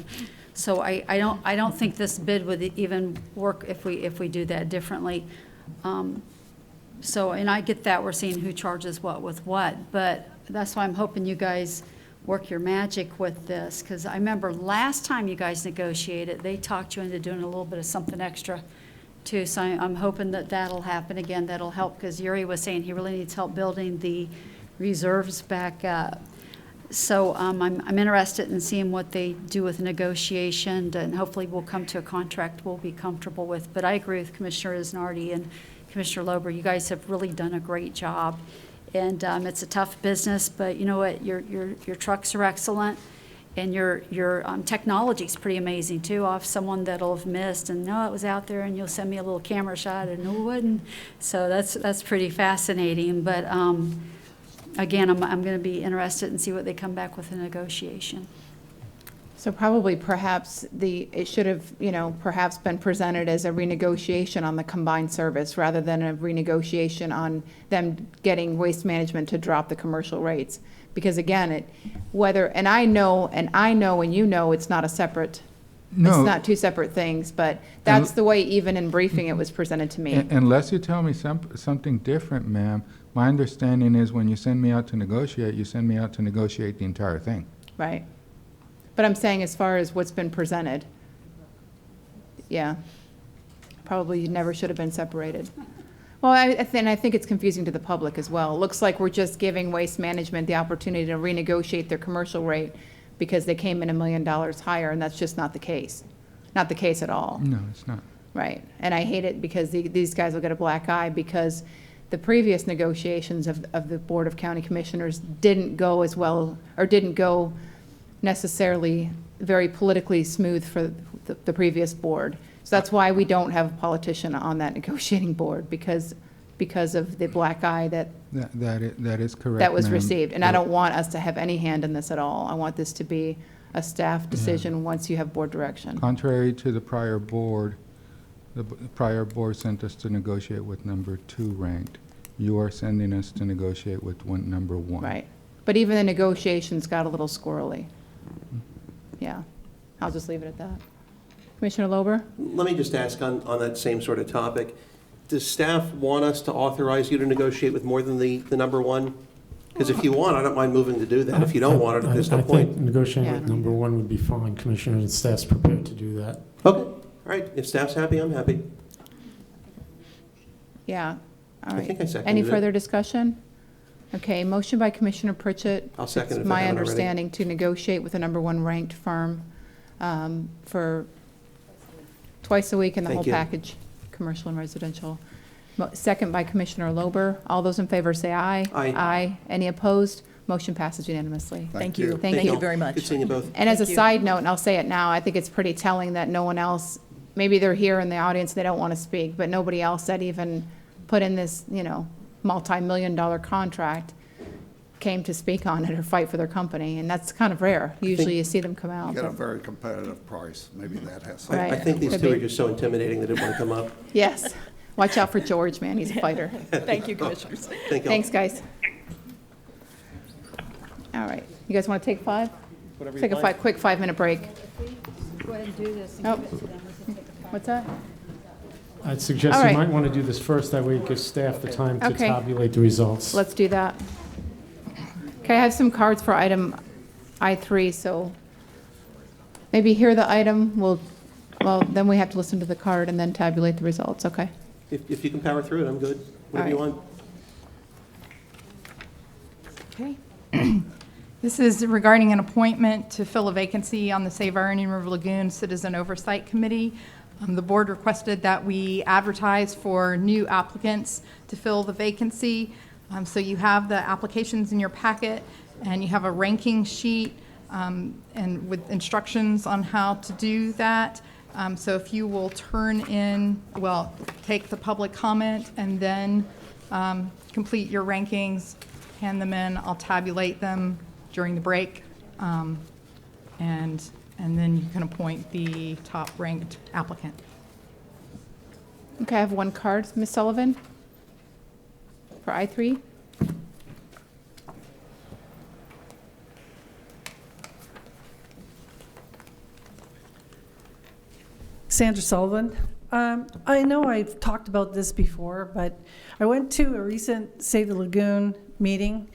So I don't think this bid would even work if we do that differently. And I get that we're seeing who charges what with what, but that's why I'm hoping you guys work your magic with this, because I remember last time you guys negotiated, they talked you into doing a little bit of something extra too. So I'm hoping that that'll happen again. That'll help, because Yuri was saying he really needs help building the reserves back up. So I'm interested in seeing what they do with negotiation, and hopefully we'll come to a contract we'll be comfortable with. But I agree with Commissioner Isnardi and Commissioner Lober. You guys have really done a great job. And it's a tough business, but you know what? Your trucks are excellent, and your technology is pretty amazing too. Off someone that'll have missed and no, it was out there, and you'll send me a little camera shot, and no, it wouldn't. So that's pretty fascinating. But again, I'm going to be interested and see what they come back with in negotiation. So probably perhaps it should have, perhaps been presented as a renegotiation on the combined service rather than a renegotiation on them getting Waste Management to drop the commercial rates. Because again, and I know and you know it's not a separate, No. it's not two separate things, but that's the way even in briefing it was presented to me. Unless you tell me something different, ma'am, my understanding is when you send me out to negotiate, you send me out to negotiate the entire thing. Right. But I'm saying as far as what's been presented, yeah, probably never should have been separated. Well, I think it's confusing to the public as well. It looks like we're just giving Waste Management the opportunity to renegotiate their commercial rate because they came in $1 million higher, and that's just not the case. Not the case at all. No, it's not. Right. And I hate it because these guys will get a black eye because the previous negotiations of the Board of County Commissioners didn't go as well, or didn't go necessarily very politically smooth for the previous board. So that's why we don't have a politician on that negotiating board, because of the black eye that is correct, that was ma'am. received. And I don't want us to have any hand in this at all. I want this to be a staff decision once you have board direction. Contrary to the prior board, the prior board sent us to negotiate with number 2 ranked. You are sending us to negotiate with number 1. Right. But even the negotiations got a little squirrely. Yeah. I'll just leave it at that. Commissioner Lober? Let me just ask on that same sort of topic. Does staff want us to authorize you to negotiate with more than the number 1? Because if you want, I don't mind moving to do that. If you don't want it, there's no I point. think negotiating with number 1 would be fine, Commissioner, and staff's prepared to do that. Okay, all right. If staff's happy, I'm happy. Yeah. All I right. think I seconded Any it. further discussion? Okay, motion by Commissioner Pritchett. I'll second it if I It's my haven't already. understanding to negotiate with the number 1 ranked firm for twice a week in the Thank whole you. package, commercial and residential. Second by Commissioner Lober. All those in favor say aye. Aye. Aye. Any opposed? Motion passes unanimously. Thank you. Thank Thank you you very much. Good seeing you both. And as a Thank you. side note, and I'll say it now, I think it's pretty telling that no one else, maybe they're here in the audience, they don't want to speak, but nobody else that even put in this, multi-million-dollar contract came to speak on it or fight for their company, and that's kind of rare. Usually you see them come out. You get a but- very competitive price. Maybe that has I something. think these Could two be. are just so intimidating they didn't want to come up. Yes. Watch out for George, man. He's a fighter. Thank you, Commissioners. Thank you. Thanks, guys. All right. You guys want to take 5? Take a quick 5-minute break. Go ahead and do this and Oh. give it to them. We can take a 5. What's that? I'd suggest All you right. might want to do this first, that way it gives staff the time to Okay. tabulate the results. Let's do that. Okay, I have some cards for item I3, so maybe hear the item, then we have to listen to the card and then tabulate the results, okay? If you can power through it, I'm good. Whatever you All want. Okay. This is regarding an appointment to fill a vacancy on the Save Our Indian River Lagoon Citizen Oversight Committee. The board requested that we advertise for new applicants to fill the vacancy. So you have the applications in your packet, and you have a ranking sheet and with instructions on how to do that. So if you will take the public comment and then complete your rankings, hand them in, I'll tabulate them during the break, and then you can appoint the top-ranked applicant. Okay, I have one card. Ms. Sullivan? For I3? Sandra Sullivan. I know I've talked about this before, but I went to a recent Save the Lagoon meeting,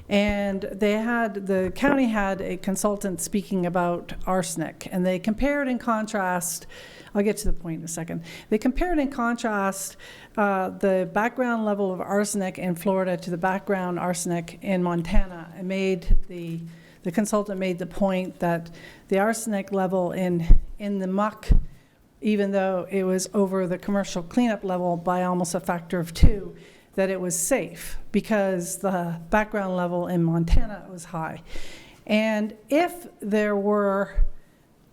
and the county had a consultant speaking about arsenic, and they compared and contrast. I'll get to the point in a second. They compared and contrast the background level of arsenic in Florida to the background arsenic in Montana, and the consultant made the point that the arsenic level in the muck, even though it was over the commercial cleanup level by almost a factor of 2, that it was safe because the background level in Montana was high. And if there were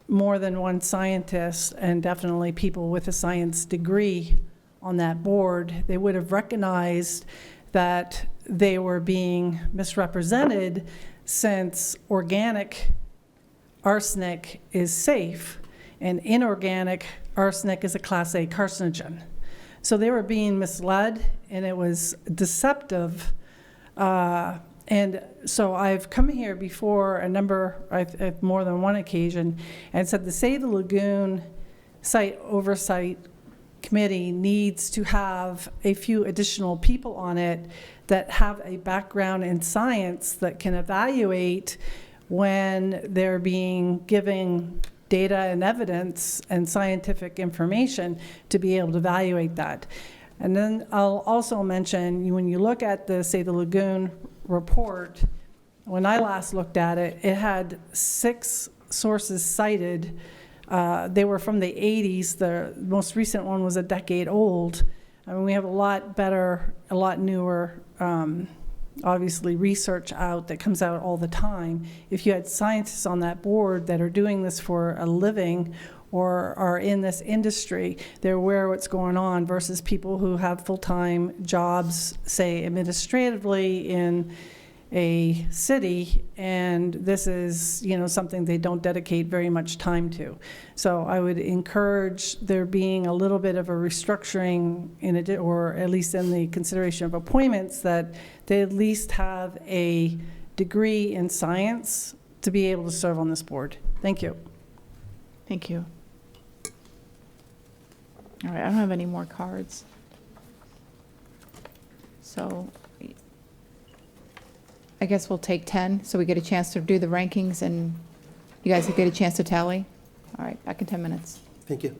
more than one scientist, and definitely people with a science degree on that board, they would have recognized that they were being misrepresented, since organic arsenic is safe, and inorganic arsenic is a Class A carcinogen. So they were being misled, and it was deceptive. And so I've come here before I've more than one occasion, and said the Save the Lagoon Site Oversight Committee needs to have a few additional people on it that have a background in science that can evaluate when they're giving data and evidence and scientific information to be able to evaluate that. And then I'll also mention, when you look at the Save the Lagoon report, when I last looked at it, it had 6 sources cited. They were from the 80s. The most recent one was a decade old. I mean, we have a lot better, a lot newer, obviously, research out that comes out all the time. If you had scientists on that board that are doing this for a living or are in this industry, they're aware of what's going on, versus people who have full-time jobs, say administratively in a city, and this is, something they don't dedicate very much time to. So I would encourage there being a little bit of a restructuring or at least in the consideration of appointments, that they at least have a degree in science to be able to serve on this board. Thank you. Thank you. All right, I don't have any more cards. So I guess we'll take 10, so we get a chance to do the rankings, and you guys get a chance to tally. All right, back in 10 minutes. Thank you.